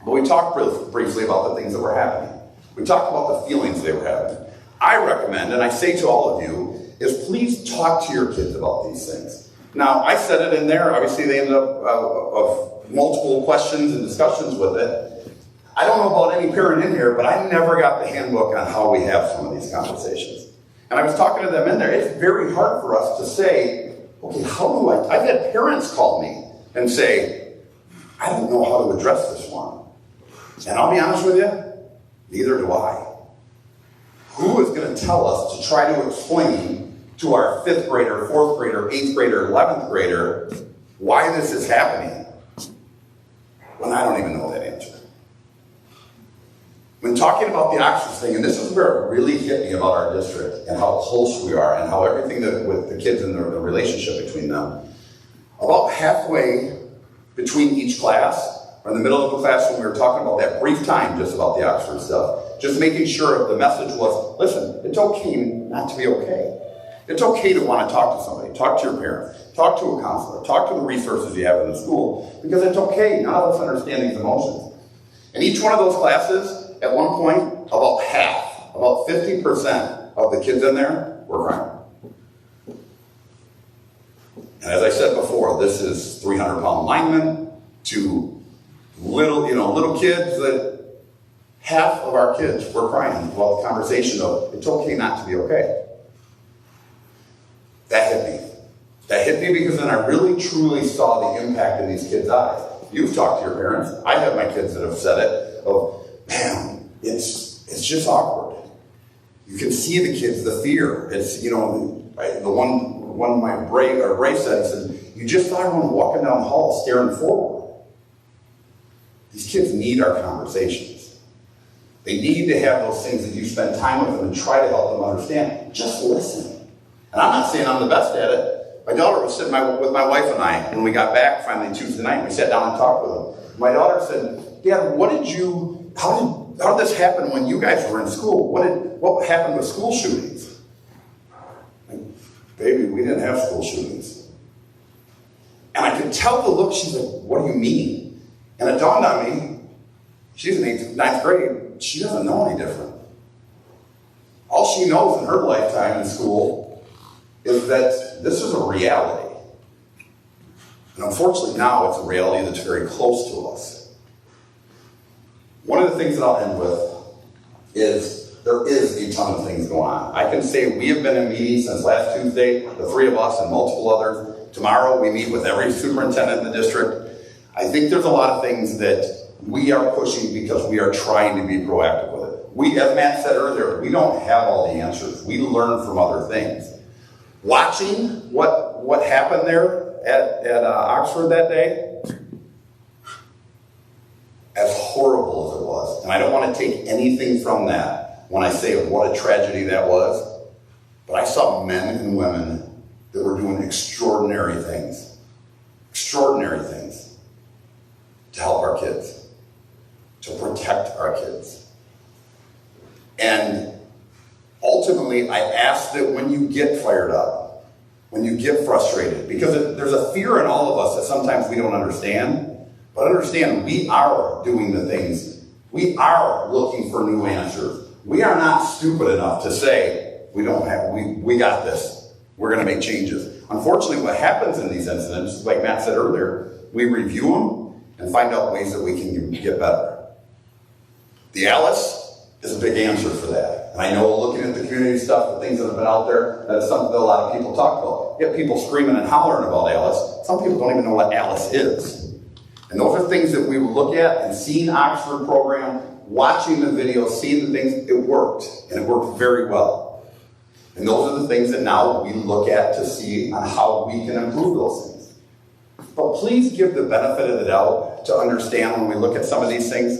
but we talked briefly about the things that were happening. We talked about the feelings they were having. I recommend, and I say to all of you, is please talk to your kids about these things. Now, I said it in there. Obviously, they ended up of multiple questions and discussions with it. I don't know about any parent in here, but I never got the handbook on how we have some of these conversations. And I was talking to them in there. It's very hard for us to say, okay, how do I've had parents call me and say, I don't know how to address this one. And I'll be honest with you, neither do I. Who is going to tell us to try to explain to our 5th grader, 4th grader, 8th grader, 11th grader why this is happening when I don't even know that answer? When talking about the Oxford thing, and this is where it really hit me about our district and how close we are and how everything that with the kids and the relationship between them, about halfway between each class, or in the middle of the class when we were talking about that brief time just about the Oxford stuff, just making sure the message was, listen, it's okay not to be okay. It's okay to want to talk to somebody, talk to your parents, talk to a counselor, talk to the resources you have in the school, because it's okay. None of us understand these emotions. And each one of those classes, at one point, about half, about 50% of the kids in there were crying. And as I said before, this is 300-pound linemen to little kids that half of our kids were crying about the conversation of, it's okay not to be okay. That hit me. That hit me because then I really truly saw the impact in these kids' eyes. You've talked to your parents. I have my kids that have said it, of, man, it's just awkward. You can see the kids, the fear. It's, the one my Bray said, you just saw everyone walking down the hall staring forward. These kids need our conversations. They need to have those things that you spend time with them and try to help them understand. Just listen. And I'm not saying I'm the best at it. My daughter was sitting with my wife and I when we got back finally Tuesday night. We sat down and talked with them. My daughter said, Dad, how did this happen when you guys were in school? What happened with school shootings? Like, baby, we didn't have school shootings. And I could tell the look. She's like, what do you mean? And it dawned on me, she's in 9th grade. She doesn't know any different. All she knows in her lifetime in school is that this is a reality. And unfortunately now it's a reality that's very close to us. One of the things that I'll end with is there is a ton of things going on. I can say we have been in meetings since last Tuesday, the 3 of us and multiple others. Tomorrow we meet with every superintendent in the district. I think there's a lot of things that we are pushing because we are trying to be proactive with it. We, as Matt said earlier, we don't have all the answers. We learn from other things. Watching what happened there at Oxford that day, as horrible as it was, and I don't want to take anything from that when I say what a tragedy that was, but I saw men and women that were doing extraordinary things to help our kids, to protect our kids. And ultimately, I ask that when you get fired up, when you get frustrated, because there's a fear in all of us that sometimes we don't understand, but understand we are doing the things. We are looking for new answers. We are not stupid enough to say, we got this. We're going to make changes. Unfortunately, what happens in these incidents, like Matt said earlier, we review them and find out ways that we can get better. The Alice is a big answer for that. And I know looking at the community stuff, the things that have been out there, that's something that a lot of people talk about. You have people screaming and hollering about Alice. Some people don't even know what Alice is. And those are things that we will look at and seeing Oxford program, watching the videos, seeing the things, it worked. And it worked very well. And those are the things that now we look at to see on how we can improve those things. But please give the benefit of the doubt to understand when we look at some of these things.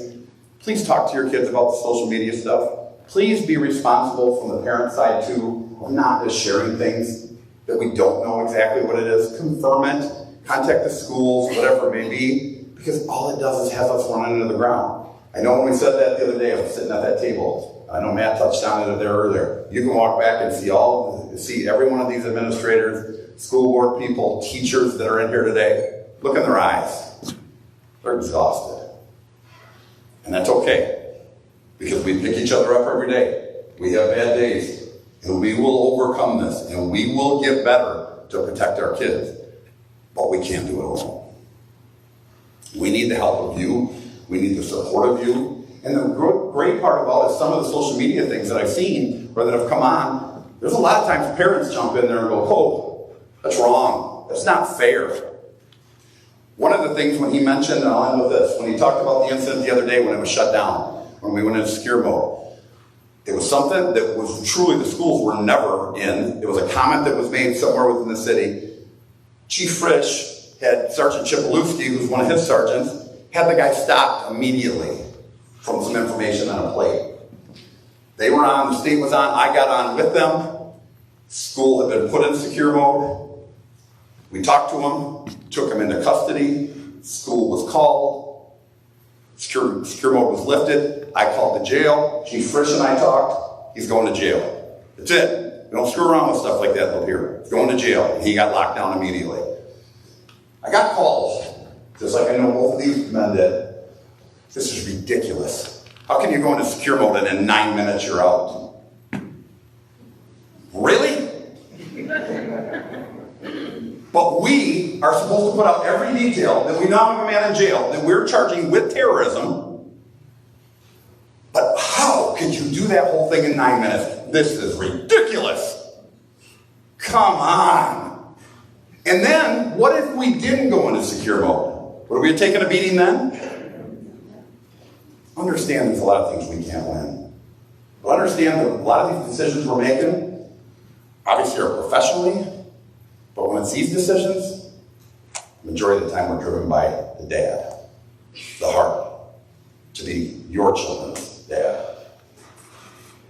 Please talk to your kids about the social media stuff. Please be responsible from the parent side too, of not just sharing things. that we don't know exactly what it is, confirm it, contact the schools, whatever it may be, because all it does is have us running into the ground. I know when we said that the other day, I was sitting at that table. I know Matt touched on it there earlier. You can walk back and see every one of these administrators, school board people, teachers that are in here today. Look in their eyes. They're exhausted. And that's okay, because we pick each other up every day. We have bad days, and we will overcome this, and we will get better to protect our kids. But we can't do it alone. We need the help of you. We need the support of you. And the great part about it, some of the social media things that I've seen or that have come on, there's a lot of times parents jump in there and go, oh, that's wrong. That's not fair. One of the things when he mentioned, and I'll end with this, when he talked about the incident the other day when it was shut down, when we went into secure mode, it was something that was truly the schools were never in. It was a comment that was made somewhere within the city. Chief Frisch had Sergeant Chipolewski, who's one of his sergeants, had the guy stopped immediately from some information on a plate. They were on, the state was on, I got on with them. School had been put in secure mode. We talked to him, took him into custody. School was called. Secure mode was lifted. I called the jail. Chief Frisch and I talked. He's going to jail. That's it. We don't screw around with stuff like that up here. He's going to jail. He got locked down immediately. I got calls, just like I know both of these men did. This is ridiculous. How can you go into secure mode and in 9 minutes you're out? Really? But we are supposed to put out every detail that we now have a man in jail that we're charging with terrorism. But how could you do that whole thing in 9 minutes? This is ridiculous. Come on. And then, what if we didn't go into secure mode? Would we have taken a beating then? Understand there's a lot of things we can't win. But understand that a lot of these decisions we're making, obviously are professionally, but when it's these decisions, the majority of the time we're driven by the dad, the heart, to be your children's dad.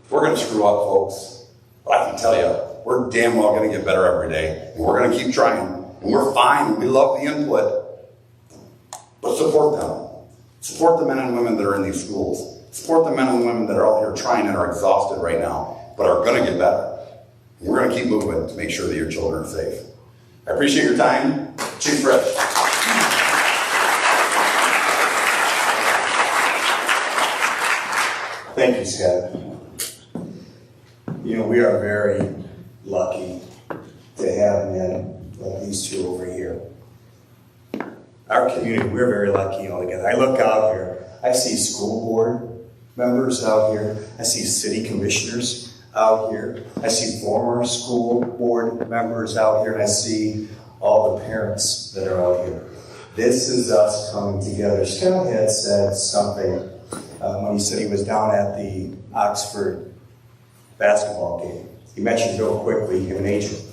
We're going to screw up, folks, but I can tell you, we're damn well going to get better every day, and we're going to keep trying, and we're fine, we love the input, but support them. Support the men and women that are in these schools. Support the men and women that are out here trying and are exhausted right now, but are going to get better. And we're going to keep moving to make sure that your children are safe. I appreciate your time. Chief Frisch. Thank you, Scott. You know, we are very lucky to have men like these two over here. Our community, we're very lucky all together. I look out here, I see school board members out here, I see city commissioners out here, I see former school board members out here, and I see all the parents that are out here. This is us coming together. Scott had said something when he said he was down at the Oxford basketball game. He mentioned real quickly him and AJ.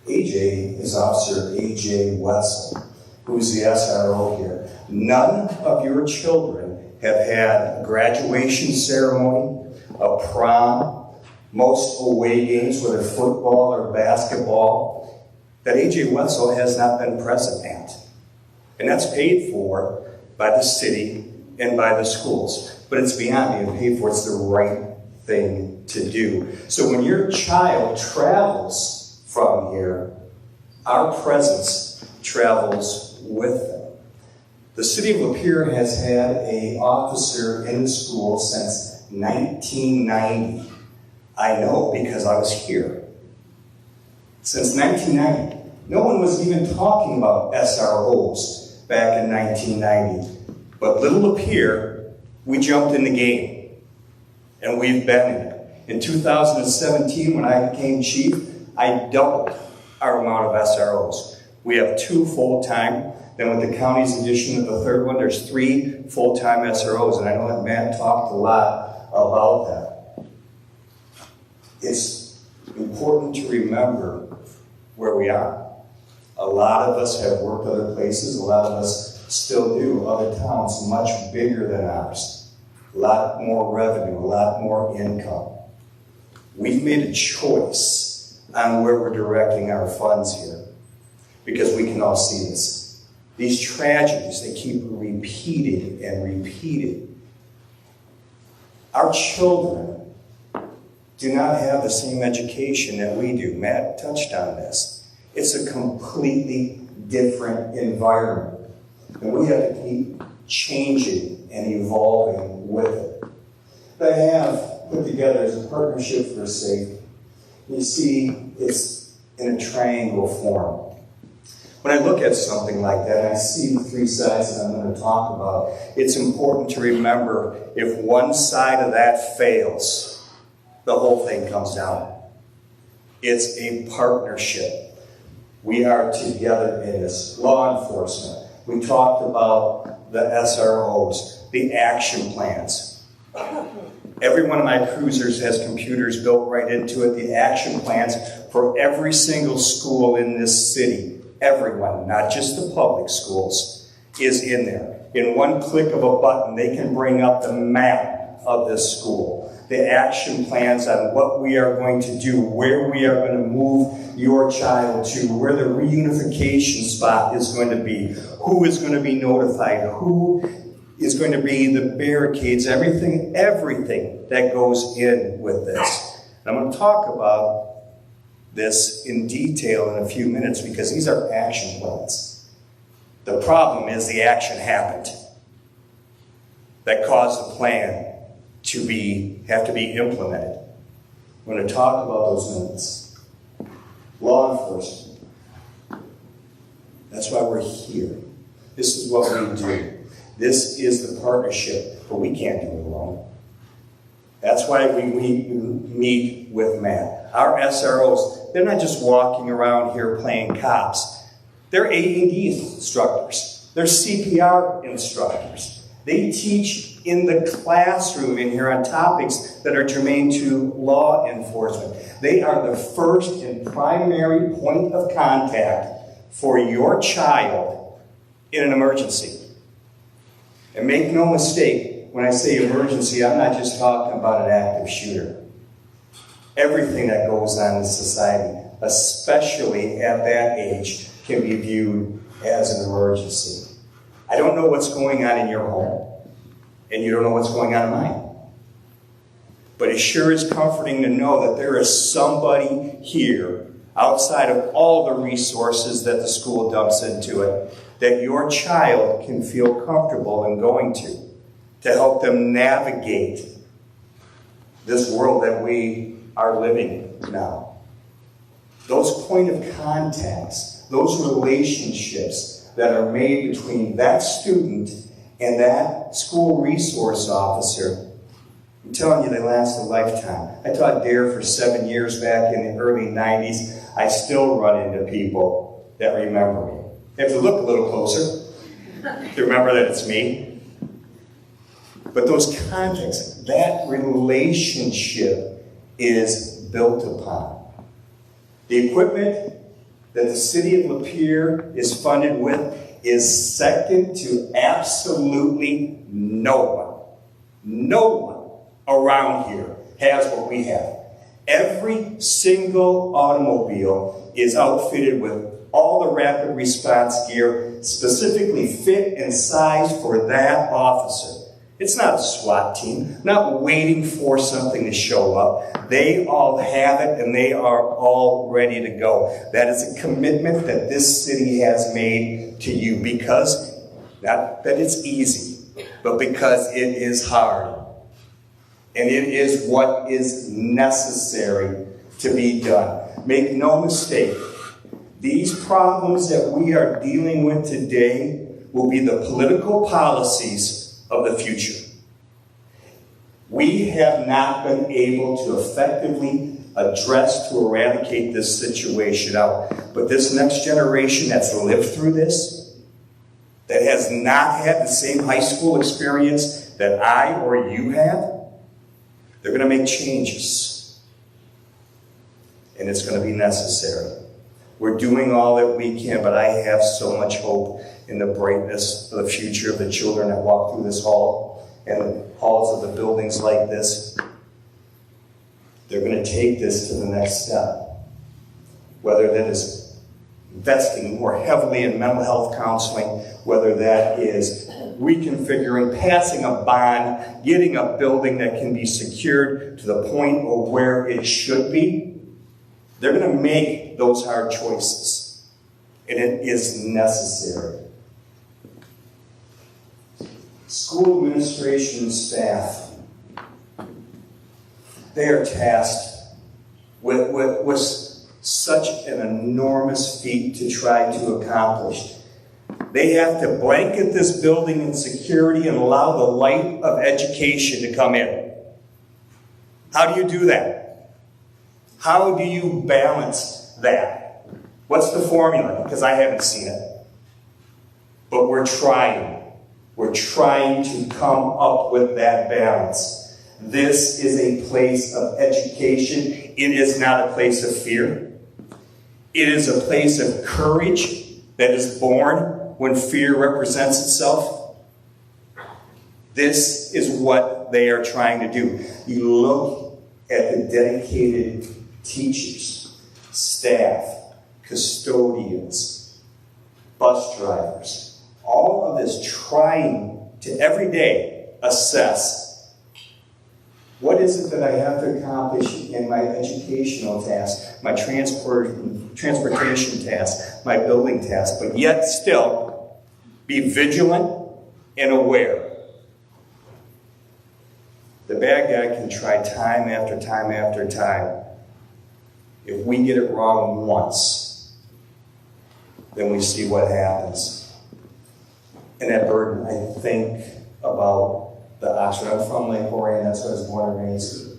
AJ is Officer AJ Wetzel, who's the SRO here. None of your children have had a graduation ceremony, a prom, most away games, whether football or basketball, that AJ Wetzel has not been present at. And that's paid for by the city and by the schools. But it's beyond being paid for, it's the right thing to do. So when your child travels from here, our presence travels with them. The city of Lapeer has had an officer in the school since 1990. I know because I was here. Since 1990. No one was even talking about SROs back in 1990. But little Lapeer, we jumped in the game. And we've been in it. In 2017, when I became chief, I doubled our amount of SROs. We have 2 full-time. Then with the county's addition of the third one, there's 3 full-time SROs. And I know that Matt talked a lot about that. It's important to remember where we are. A lot of us have worked other places. A lot of us still do. Other towns much bigger than ours. A lot more revenue, a lot more income. We've made a choice on where we're directing our funds here, because we can all see this. These tragedies, they keep repeated and repeated. Our children do not have the same education that we do. Matt touched on this. It's a completely different environment. And we have to keep changing and evolving with it. What I have put together is a partnership for safety. You see, it's in a triangle form. When I look at something like that, and I see the three sides that I'm going to talk about, it's important to remember if one side of that fails, the whole thing comes down. It's a partnership. We are together in this. Law enforcement. We talked about the SROs, the action plans. Every one of my cruisers has computers built right into it. The action plans for every single school in this city, everyone, not just the public schools, is in there. In one click of a button, they can bring up the map of this school, the action plans on what we are going to do, where we are going to move your child to, where the reunification spot is going to be, who is going to be notified, who is going to be the barricades, everything that goes in with this. And I'm going to talk about this in detail in a few minutes because these are action plans. The problem is the action happened that caused the plan to have to be implemented. I'm going to talk about those minutes. Law enforcement. That's why we're here. This is what we do. This is the partnership, but we can't do it alone. That's why we meet with Matt. Our SROs, they're not just walking around here playing cops. They're AED instructors. They're CPR instructors. They teach in the classroom in here on topics that are germane to law enforcement. They are the first and primary point of contact for your child in an emergency. And make no mistake, when I say emergency, I'm not just talking about an active shooter. Everything that goes on in society, especially at that age, can be viewed as an emergency. I don't know what's going on in your home, and you don't know what's going on in mine. But it sure is comforting to know that there is somebody here, outside of all the resources that the school dumps into it, that your child can feel comfortable in going to help them navigate this world that we are living now. Those point of contacts, those relationships that are made between that student and that school resource officer, I'm telling you, they last a lifetime. I taught DARE for 7 years back in the early 90s. I still run into people that remember me. You have to look a little closer to remember that it's me. But those contacts, that relationship is built upon. The equipment that the city of Lapeer is funded with is second to absolutely no one. No one around here has what we have. Every single automobile is outfitted with all the rapid response gear specifically fit and sized for that officer. It's not a SWAT team, not waiting for something to show up. They all have it and they are all ready to go. That is a commitment that this city has made to you because, not that it's easy, but because it is hard. And it is what is necessary to be done. Make no mistake, these problems that we are dealing with today will be the political policies of the future. We have not been able to effectively address to eradicate this situation out. But this next generation that's lived through this, that has not had the same high school experience that I or you have, they're going to make changes. And it's going to be necessary. We're doing all that we can, but I have so much hope in the brightness of the future of the children that walk through this hall and the halls of the buildings like this. They're going to take this to the next step. whether that is investing more heavily in mental health counseling, whether that is reconfiguring, passing a bond, getting a building that can be secured to the point of where it should be, they're going to make those hard choices. And it is necessary. School administration and staff, they are tasked with such an enormous feat to try to accomplish. They have to blanket this building in security and allow the light of education to come in. How do you do that? How do you balance that? What's the formula? Because I haven't seen it. But we're trying. We're trying to come up with that balance. This is a place of education. It is not a place of fear. It is a place of courage that is born when fear represents itself. This is what they are trying to do. You look at the dedicated teachers, staff, custodians, bus drivers, all of this trying to every day assess what is it that I have to accomplish in my educational task, my transportation task, my building task, but yet still be vigilant and aware. The bad guy can try time after time after time. If we get it wrong once, then we see what happens. And that burden, I think about the Oxford. I'm from Lake Orion, that's where I was born and raised.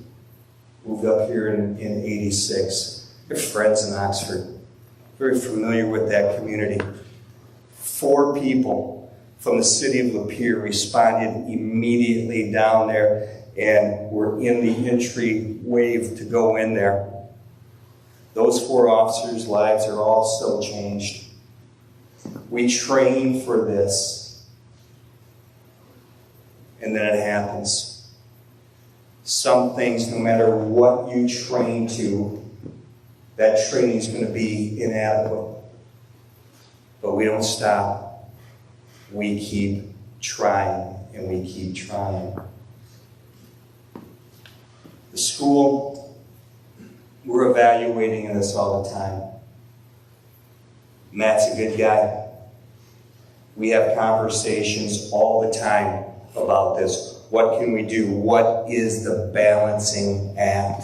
Moved up here in 86. I have friends in Oxford. Very familiar with that community. 4 people from the city of Lapeer responded immediately down there and were in the entry wave to go in there. Those 4 officers' lives are all still changed. We train for this. And then it happens. Some things, no matter what you train to, that training is going to be inadequate. But we don't stop. We keep trying, and we keep trying. The school, we're evaluating this all the time. Matt's a good guy. We have conversations all the time about this. What can we do? What is the balancing act?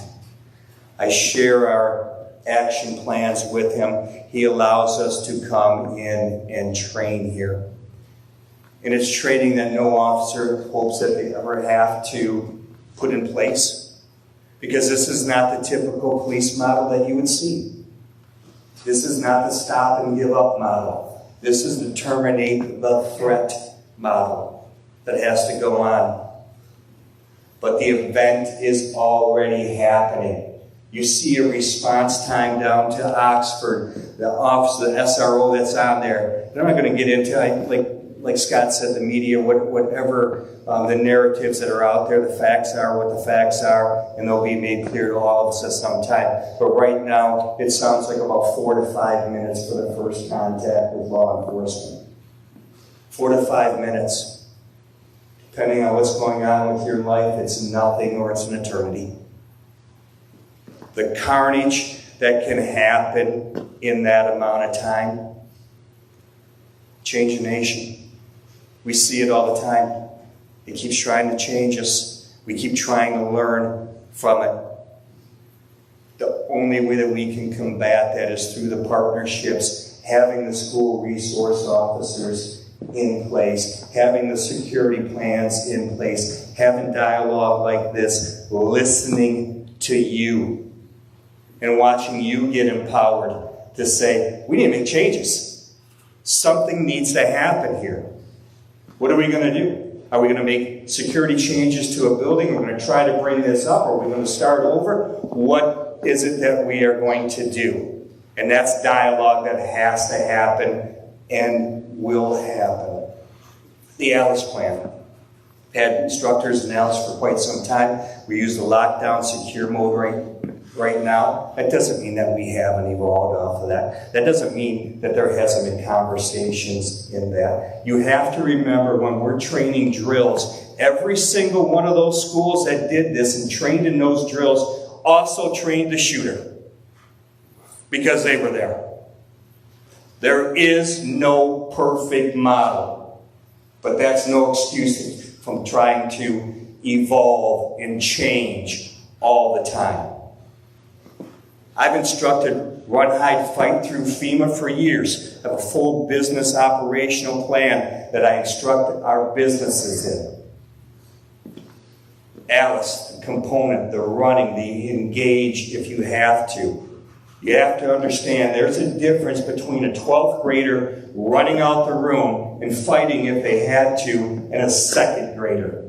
I share our action plans with him. He allows us to come in and train here. And it's training that no officer hopes that they ever have to put in place. Because this is not the typical police model that you would see. This is not the stop and give up model. This is the terminate the threat model that has to go on. But the event is already happening. You see a response time down to Oxford, the office, the SRO that's on there. And I'm not going to get into, like Scott said, the media, whatever the narratives that are out there, the facts are what the facts are, and they'll be made clear to all of us at some time. But right now, it sounds like about 4 to 5 minutes for the first contact with law enforcement. 4 to 5 minutes. Depending on what's going on with your life, it's nothing or it's an eternity. The carnage that can happen in that amount of time, change a nation. We see it all the time. It keeps trying to change us. We keep trying to learn from it. The only way that we can combat that is through the partnerships, having the school resource officers in place, having the security plans in place, having dialogue like this, listening to you, and watching you get empowered to say, we need to make changes. Something needs to happen here. What are we going to do? Are we going to make security changes to a building? We're going to try to bring this up. Are we going to start over? What is it that we are going to do? And that's dialogue that has to happen and will happen. The Alice plan. Had instructors in Alice for quite some time. We use the lockdown secure mode right now. That doesn't mean that we haven't evolved off of that. That doesn't mean that there hasn't been conversations in that. You have to remember when we're training drills, every single one of those schools that did this and trained in those drills also trained the shooter because they were there. There is no perfect model, but that's no excuse from trying to evolve and change all the time. I've instructed Run, Hide, Fight through FEMA for years. I have a full business operational plan that I instruct our businesses in. Alice, the component, the running, the engage if you have to. You have to understand there's a difference between a 12th grader running out the room and fighting if they had to and a 2nd grader.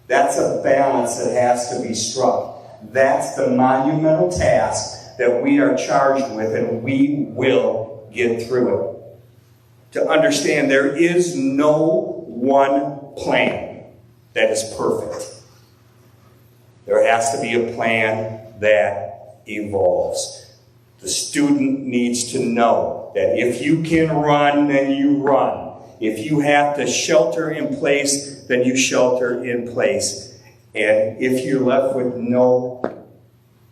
That's a balance that has to be struck. That's the monumental task that we are charged with, and we will get through it. To understand there is no one plan that is perfect. There has to be a plan that evolves. The student needs to know that if you can run, then you run. If you have to shelter in place, then you shelter in place. And if you're left with no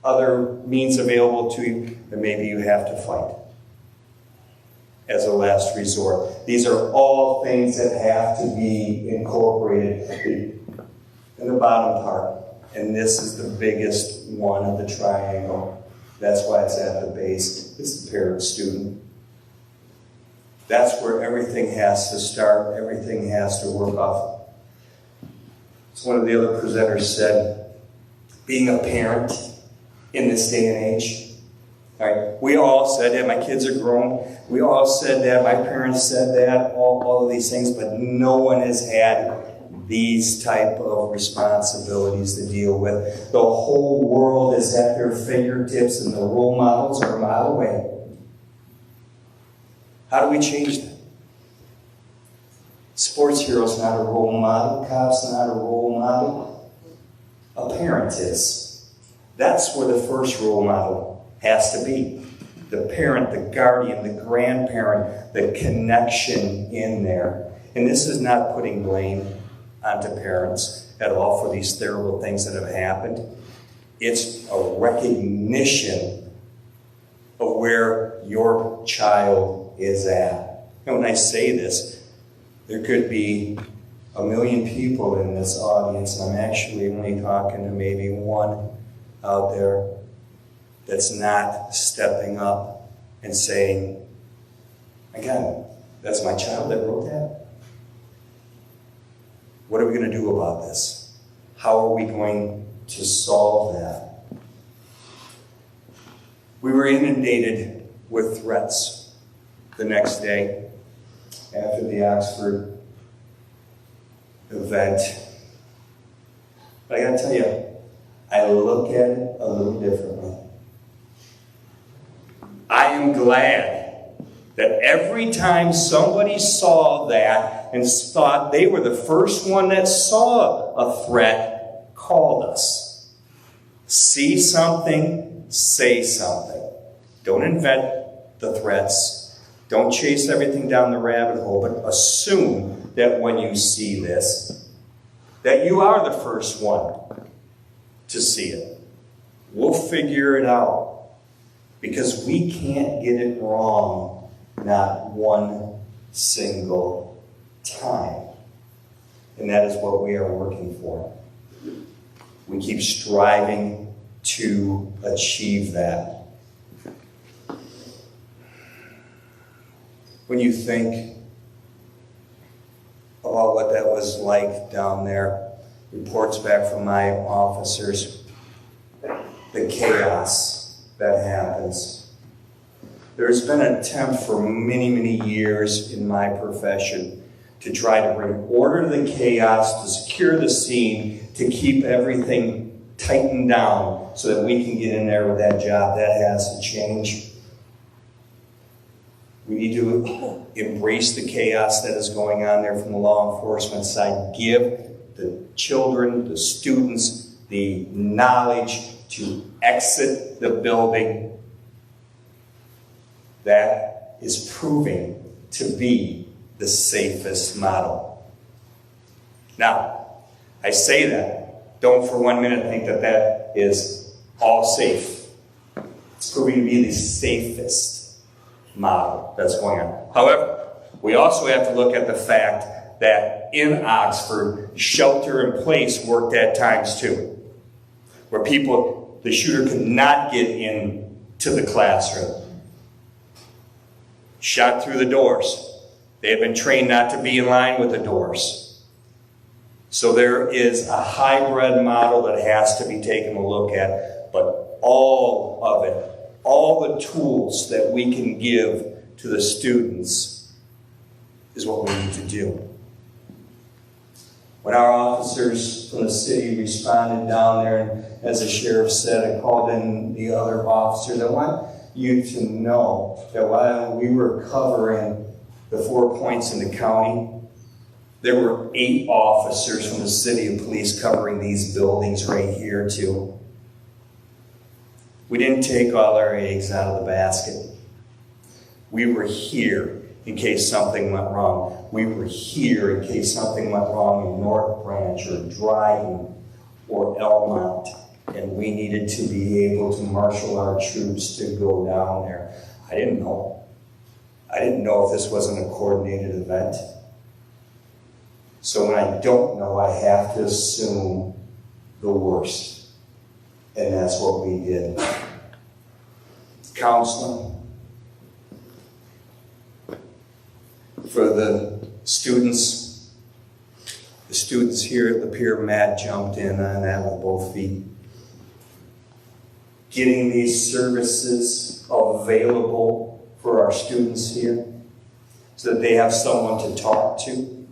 other means available to you, then maybe you have to fight as a last resort. These are all things that have to be incorporated in the bottom part. And this is the biggest one of the triangle. That's why it's at the base. It's the parent-student. That's where everything has to start. Everything has to work off. As one of the other presenters said, being a parent in this day and age, right? We all said that. My kids are grown. We all said that. My parents said that. All of these things. But no one has had these type of responsibilities to deal with. The whole world is at their fingertips, and the role models are a mile away. How do we change that? Sports hero's not a role model. Cop's not a role model. A parent is. That's where the first role model has to be. The parent, the guardian, the grandparent, the connection in there. And this is not putting blame onto parents at all for these terrible things that have happened. It's a recognition of where your child is at. And when I say this, there could be 1 million people in this audience, and I'm actually only talking to maybe one out there that's not stepping up and saying, again, that's my child that wrote that. What are we going to do about this? How are we going to solve that? We were inundated with threats the next day after the Oxford event. But I got to tell you, I look at it a little differently. I am glad that every time somebody saw that and thought they were the first one that saw a threat, called us. See something, say something. Don't invent the threats. Don't chase everything down the rabbit hole, but assume that when you see this, that you are the first one to see it. We'll figure it out, because we can't get it wrong, not one single time. And that is what we are working for. We keep striving to achieve that. When you think about what that was like down there, reports back from my officers, the chaos that happens. There's been an attempt for many, many years in my profession to try to bring order to the chaos, to secure the scene, to keep everything tightened down so that we can get in there with that job. That has to change. We need to embrace the chaos that is going on there from the law enforcement side. Give the children, the students, the knowledge to exit the building, that is proving to be the safest model. Now, I say that, don't for 1 minute think that that is all safe. It's proving to be the safest model that's going on. However, we also have to look at the fact that in Oxford, shelter in place worked at times too, where the shooter could not get into the classroom. Shot through the doors. They have been trained not to be in line with the doors. So there is a hybrid model that has to be taken a look at, but all of it, all the tools that we can give to the students is what we need to do. When our officers from the city responded down there, and as the sheriff said, and called in the other officers, I want you to know that while we were covering the 4 points in the county, there were 8 officers from the city of police covering these buildings right here too. We didn't take all our eggs out of the basket. We were here in case something went wrong. We were here in case something went wrong in North Branch or Dryden or Elmont, and we needed to be able to marshal our troops to go down there. I didn't know. I didn't know if this wasn't a coordinated event. So when I don't know, I have to assume the worst. And that's what we did. Counseling. For the students here at the pier, Matt jumped in on that with both feet. Getting these services available for our students here so that they have someone to talk to.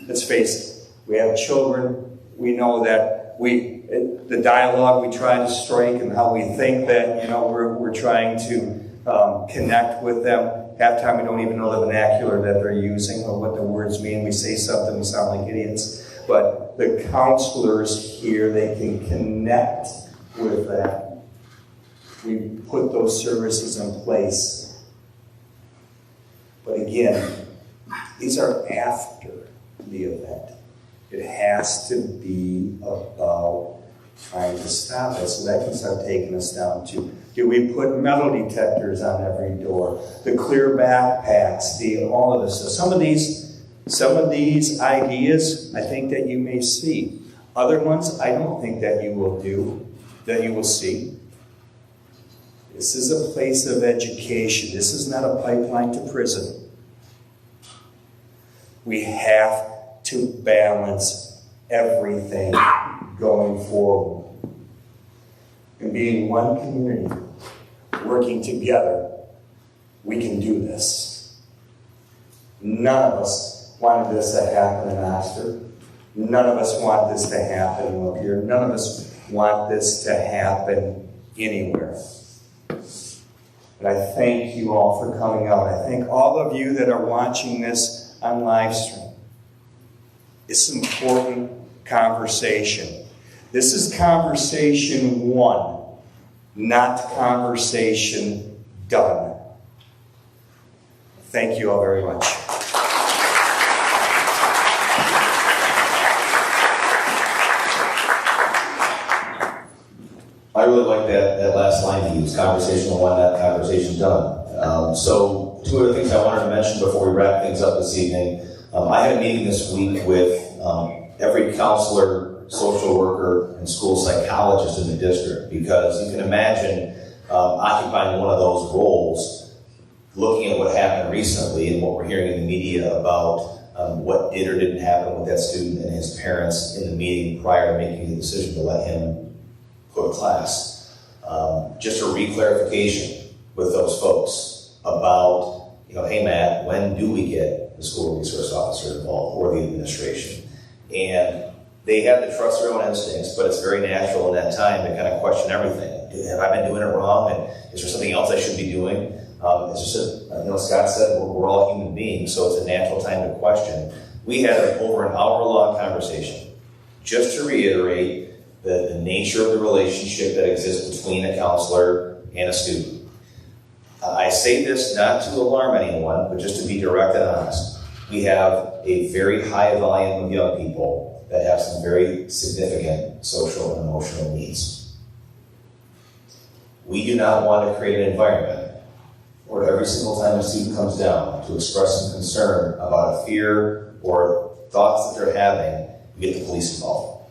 Let's face it, we have children. We know that the dialogue we try to strike and how we think that, we're trying to connect with them. Half the time we don't even know the vernacular that they're using or what the words mean. We say something, we sound like idiots. But the counselors here, they can connect with that. We put those services in place. But again, these are after the event. It has to be about trying to stop it. So that can start taking us down to, do we put metal detectors on every door? The clear backpacks, all of this. So some of these ideas I think that you may see. Other ones I don't think that you will see. This is a place of education. This is not a pipeline to prison. We have to balance everything going forward. And being one community, working together, we can do this. None of us wanted this to happen in Oxford. None of us want this to happen in Lapeer. None of us want this to happen anywhere. And I thank you all for coming out. I thank all of you that are watching this on live stream. It's an important conversation. This is conversation 1, not conversation done. Thank you all very much. I really like that last line he used, conversation 1, not conversation done. So 2 other things I wanted to mention before we wrap things up this evening. I had a meeting this week with every counselor, social worker, and school psychologist in the district, because you can imagine occupying one of those roles, looking at what happened recently and what we're hearing in the media about what did or didn't happen with that student and his parents in the meeting prior to making the decision to let him put a class. Just a re-clarification with those folks about, hey Matt, when do we get the school resource officer involved or the administration? And they have to trust their own instincts, but it's very natural in that time to kind of question everything. Have I been doing it wrong? And is there something else I should be doing? It's just, Scott said, we're all human beings, so it's a natural time to question. We had over an hour-long conversation just to reiterate the nature of the relationship that exists between a counselor and a student. I say this not to alarm anyone, but just to be direct and honest. We have a very high volume of young people that have some very significant social and emotional needs. We do not want to create an environment where every single time a student comes down to express some concern about a fear or thoughts that they're having, we get the police involved.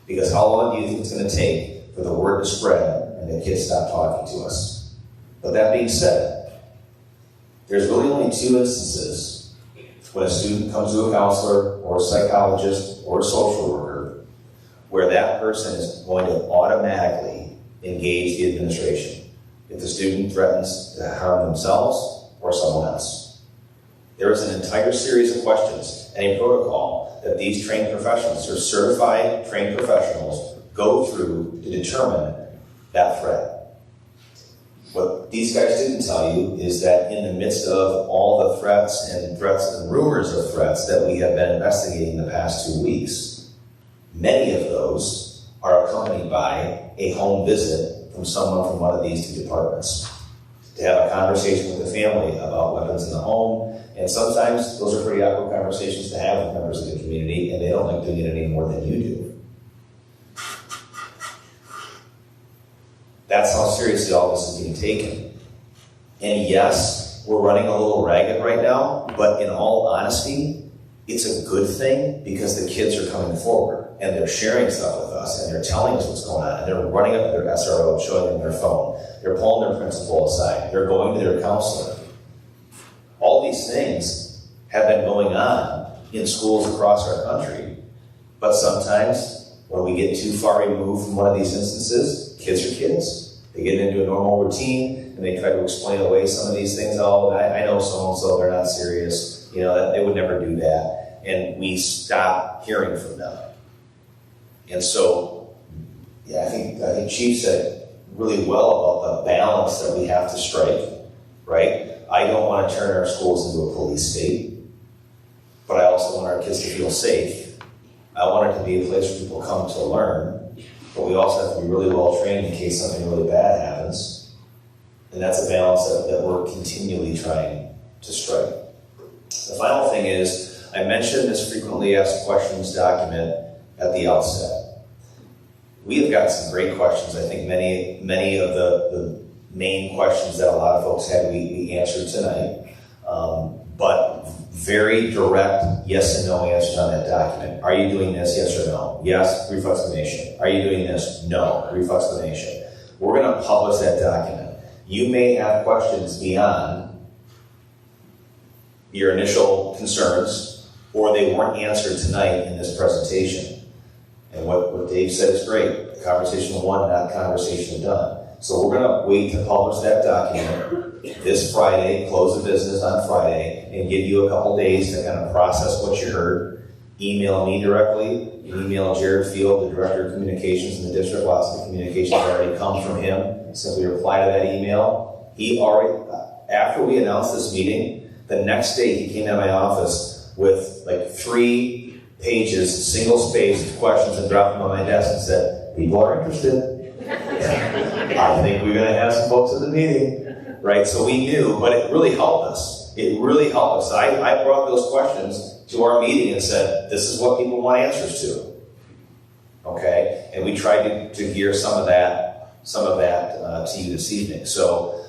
Because how long do you think it's going to take for the word to spread and the kids stop talking to us? But that being said, there's really only two instances when a student comes to a counselor or a psychologist or a social worker where that person is going to automatically engage the administration if the student threatens to harm themselves or someone else. There is an entire series of questions and a protocol that these trained professionals, or certified trained professionals, go through to determine that threat. What these guys didn't tell you is that in the midst of all the threats and rumors of threats that we have been investigating the past 2 weeks, many of those are accompanied by a home visit from someone from one of these two departments to have a conversation with the family about weapons in the home. And sometimes those are pretty awkward conversations to have with members of the community, and they don't like doing it any more than you do. That's how seriously all this is being taken. And yes, we're running a little ragged right now, but in all honesty, it's a good thing because the kids are coming forward and they're sharing stuff with us and they're telling us what's going on and they're running up to their SRO and showing them their phone. They're pulling their principal aside. They're going to their counselor. All these things have been going on in schools across our country, but sometimes when we get too far removed from one of these instances, kids are kids. They get into a normal routine and they try to explain away some of these things. Oh, I know so-and-so, they're not serious. You know, they would never do that. And we stop hearing from them. And so, yeah, I think Chief said really well about the balance that we have to strike, right? I don't want to turn our schools into a police state, but I also want our kids to feel safe. I want it to be a place where people come to learn. But we also have to be really well trained in case something really bad happens. And that's a balance that we're continually trying to strike. The final thing is, I mentioned this frequently asked questions document at the outset. We have got some great questions. I think many of the main questions that a lot of folks had we answered tonight. But very direct yes and no answers on that document. Are you doing this? Yes or no? Yes, brief explanation. Are you doing this? No, brief explanation. We're going to publish that document. You may have questions beyond your initial concerns, or they weren't answered tonight in this presentation. And what Dave said is great. Conversation one, not conversation done. So we're going to wait to publish that document this Friday, close the business on Friday, and give you a couple days to kind of process what you heard. Email me directly, email Jared Field, the Director of Communications in the district. Lots of the communications already come from him. Simply reply to that email. He already, after we announced this meeting, the next day he came to my office with like 3 pages, single-spaced questions and dropped them on my desk and said, people are interested. I think we're going to have some folks at the meeting. Right, so we knew, but it really helped us. It really helped us. I brought those questions to our meeting and said, this is what people want answers to. Okay, and we tried to gear some of that to you this evening. So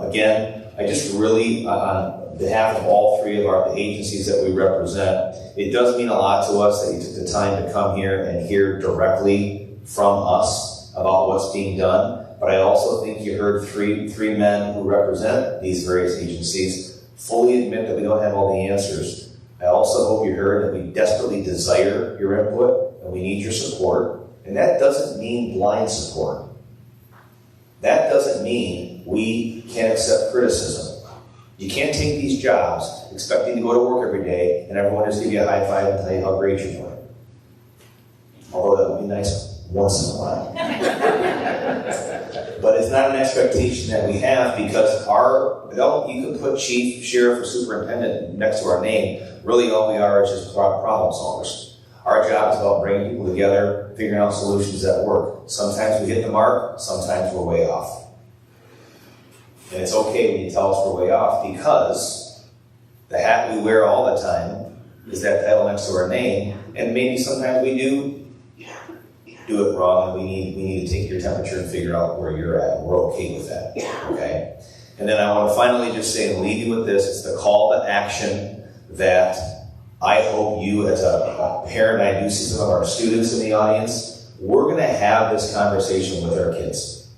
again, I just really, on behalf of all 3 of our agencies that we represent, it does mean a lot to us that you took the time to come here and hear directly from us about what's being done. But I also think you heard three men who represent these various agencies fully admit that we don't have all the answers. I also hope you heard that we desperately desire your input and we need your support. And that doesn't mean blind support. That doesn't mean we can't accept criticism. You can't take these jobs expecting to go to work every day and everyone just give you a high five and tell you how great you're doing. Although that would be nice once in a while. But it's not an expectation that we have because you can put chief, sheriff, or superintendent next to our name. Really all we are is just problem solvers. Our job is about bringing people together, figuring out solutions that work. Sometimes we hit the mark, sometimes we're way off. And it's okay when you tell us we're way off, because the hat we wear all the time is that title next to our name, and maybe sometimes we do it wrong, and we need to take your temperature and figure out where you're at. We're okay with that, okay? And then I want to finally just say and leave you with this. It's the call to action that I hope you, as a parent, I do see some of our students in the audience, we're going to have this conversation with our kids.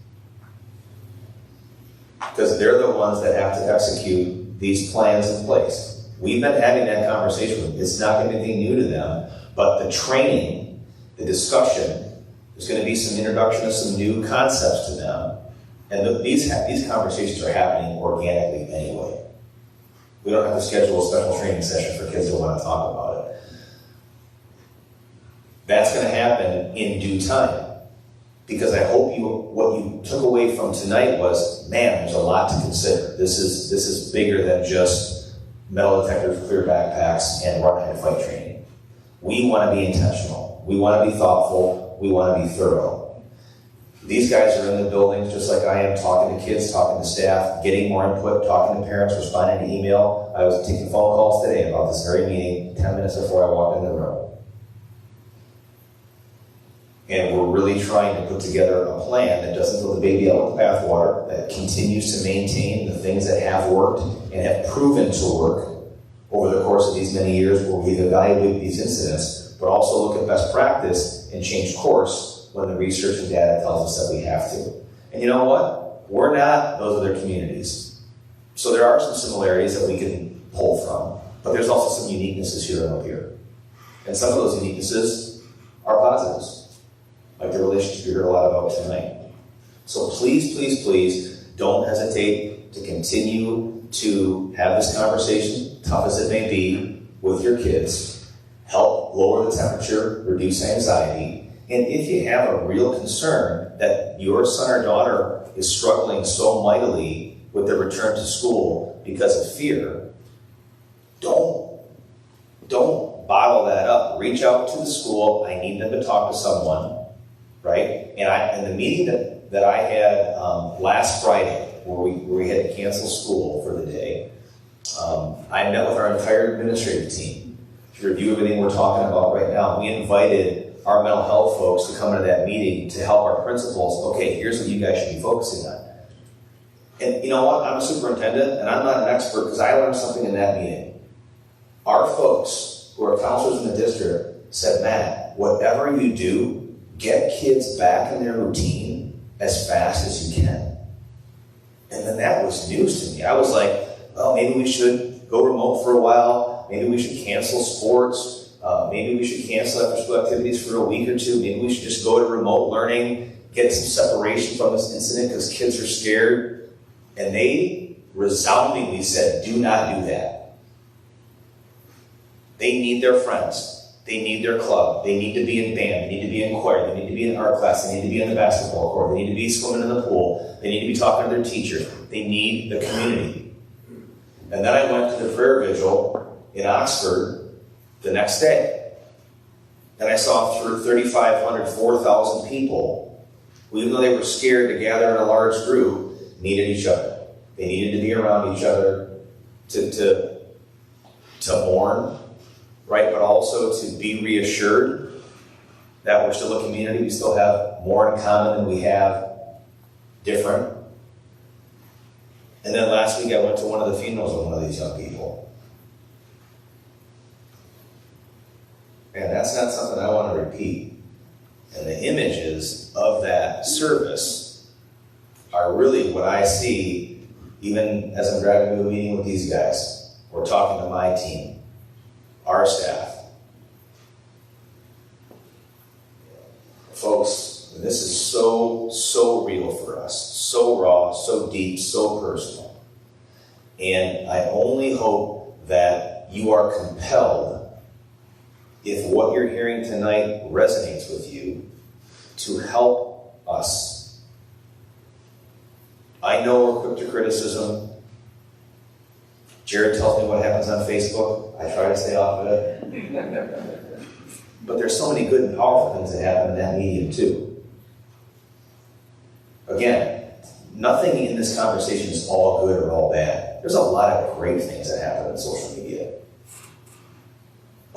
Because they're the ones that have to execute these plans in place. We've been having that conversation with them. It's not going to be anything new to them, but the training, the discussion, there's going to be some introduction of some new concepts to them. And these conversations are happening organically anyway. We don't have to schedule a special training session for kids that want to talk about it. That's going to happen in due time. Because I hope what you took away from tonight was, man, there's a lot to consider. This is bigger than just metal detectors, clear backpacks, and run and fight training. We want to be intentional. We want to be thoughtful. We want to be thorough. These guys are in the buildings just like I am, talking to kids, talking to staff, getting more input, talking to parents, responding to email. I was taking phone calls today about this very meeting 10 minutes before I walked in the room. And we're really trying to put together a plan that doesn't throw the baby out with the bathwater, that continues to maintain the things that have worked and have proven to work over the course of these many years where we've evaluated these incidents, but also look at best practice and change course when the research and data tells us that we have to. And you know what? We're not those other communities. So there are some similarities that we can pull from, but there's also some uniquenesses here and up here. And some of those uniquenesses are positives, like the relationship you heard a lot about tonight. So please, please, please don't hesitate to continue to have this conversation, tough as it may be, with your kids. Help lower the temperature, reduce anxiety. And if you have a real concern that your son or daughter is struggling so mightily with their return to school because of fear, don't bottle that up. Reach out to the school. I need them to talk to someone, right? And the meeting that I had last Friday, where we had to cancel school for the day, I met with our entire administrative team to review everything we're talking about right now. We invited our mental health folks to come into that meeting to help our principals. Okay, here's what you guys should be focusing on. And you know what? I'm a superintendent, and I'm not an expert because I learned something in that meeting. Our folks, who are counselors in the district, said, Matt, whatever you do, get kids back in their routine as fast as you can. And then that was news to me. I was like, well, maybe we should go remote for a while. Maybe we should cancel sports. Maybe we should cancel after-school activities for a week or two. Maybe we should just go to remote learning, get some separation from this incident because kids are scared. And they resoundingly said, do not do that. They need their friends. They need their club. They need to be in band. They need to be in choir. They need to be in art class. They need to be in the basketball court. They need to be swimming in the pool. They need to be talking to their teacher. They need the community. And then I went to the prayer vigil in Oxford the next day. And I saw through 3,500, 4,000 people who, even though they were scared to gather in a large group, needed each other. They needed to be around each other to mourn, right? But also to be reassured that we're still a community. We still have more in common than we have different. And then last week I went to one of the funerals of one of these young people. And that's not something I want to repeat. And the images of that service are really what I see even as I'm driving to a meeting with these guys or talking to my team, our staff. Folks, this is so real for us, so raw, so deep, so personal. And I only hope that you are compelled, if what you're hearing tonight resonates with you, to help us. I know we're quick to criticism. Jared tells me what happens on Facebook. I try to stay off of it. But there's so many good and powerful things that happen in that medium too. Again, nothing in this conversation is all good or all bad. There's a lot of great things that happen in social media.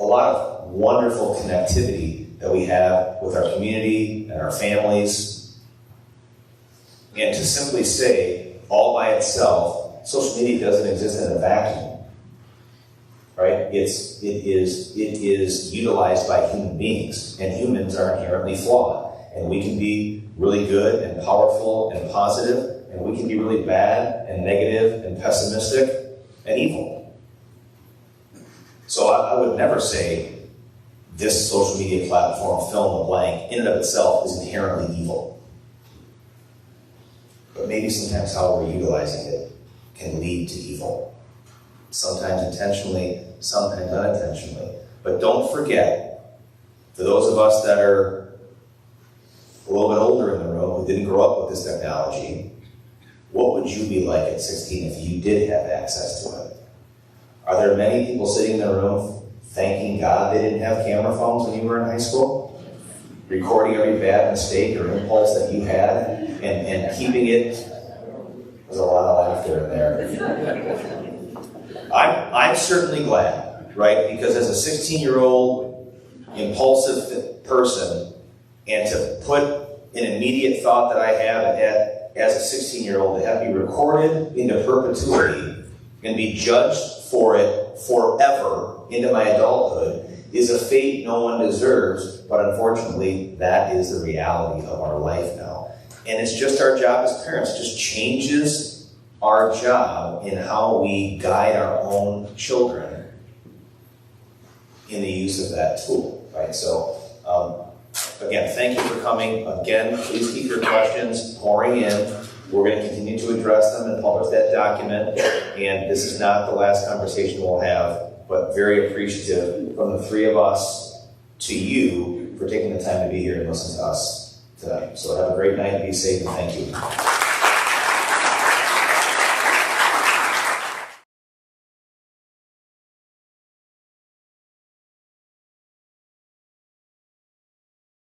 A lot of wonderful connectivity that we have with our community and our families. And to simply say, all by itself, social media doesn't exist in a vacuum. Right? It is utilized by human beings, and humans are inherently flawed. And we can be really good and powerful and positive, and we can be really bad and negative and pessimistic and evil. So I would never say this social media platform, fill in the blank, in and of itself is inherently evil. But maybe sometimes how we're utilizing it can lead to evil. Sometimes intentionally, sometimes unintentionally. But don't forget, for those of us that are a little bit older in the room who didn't grow up with this technology, what would you be like at 16 if you did have access to it? Are there many people sitting in the room thanking God they didn't have camera phones when you were in high school? Recording every bad mistake or impulse that you had and keeping it? There's a lot of laughter in there. I'm certainly glad, right? Because as a 16-year-old impulsive person, and to put an immediate thought that I have as a 16-year-old to have to be recorded into perpetuity and be judged for it forever into my adulthood is a fate no one deserves, but unfortunately, that is the reality of our life now. And it's just our job as parents. It just changes our job in how we guide our own children in the use of that tool, right? So, again, thank you for coming. Again, please keep your questions pouring in. We're going to continue to address them and publish that document. And this is not the last conversation we'll have, but very appreciative from the three of us to you for taking the time to be here and listen to us tonight. So have a great night, be safe, and thank you.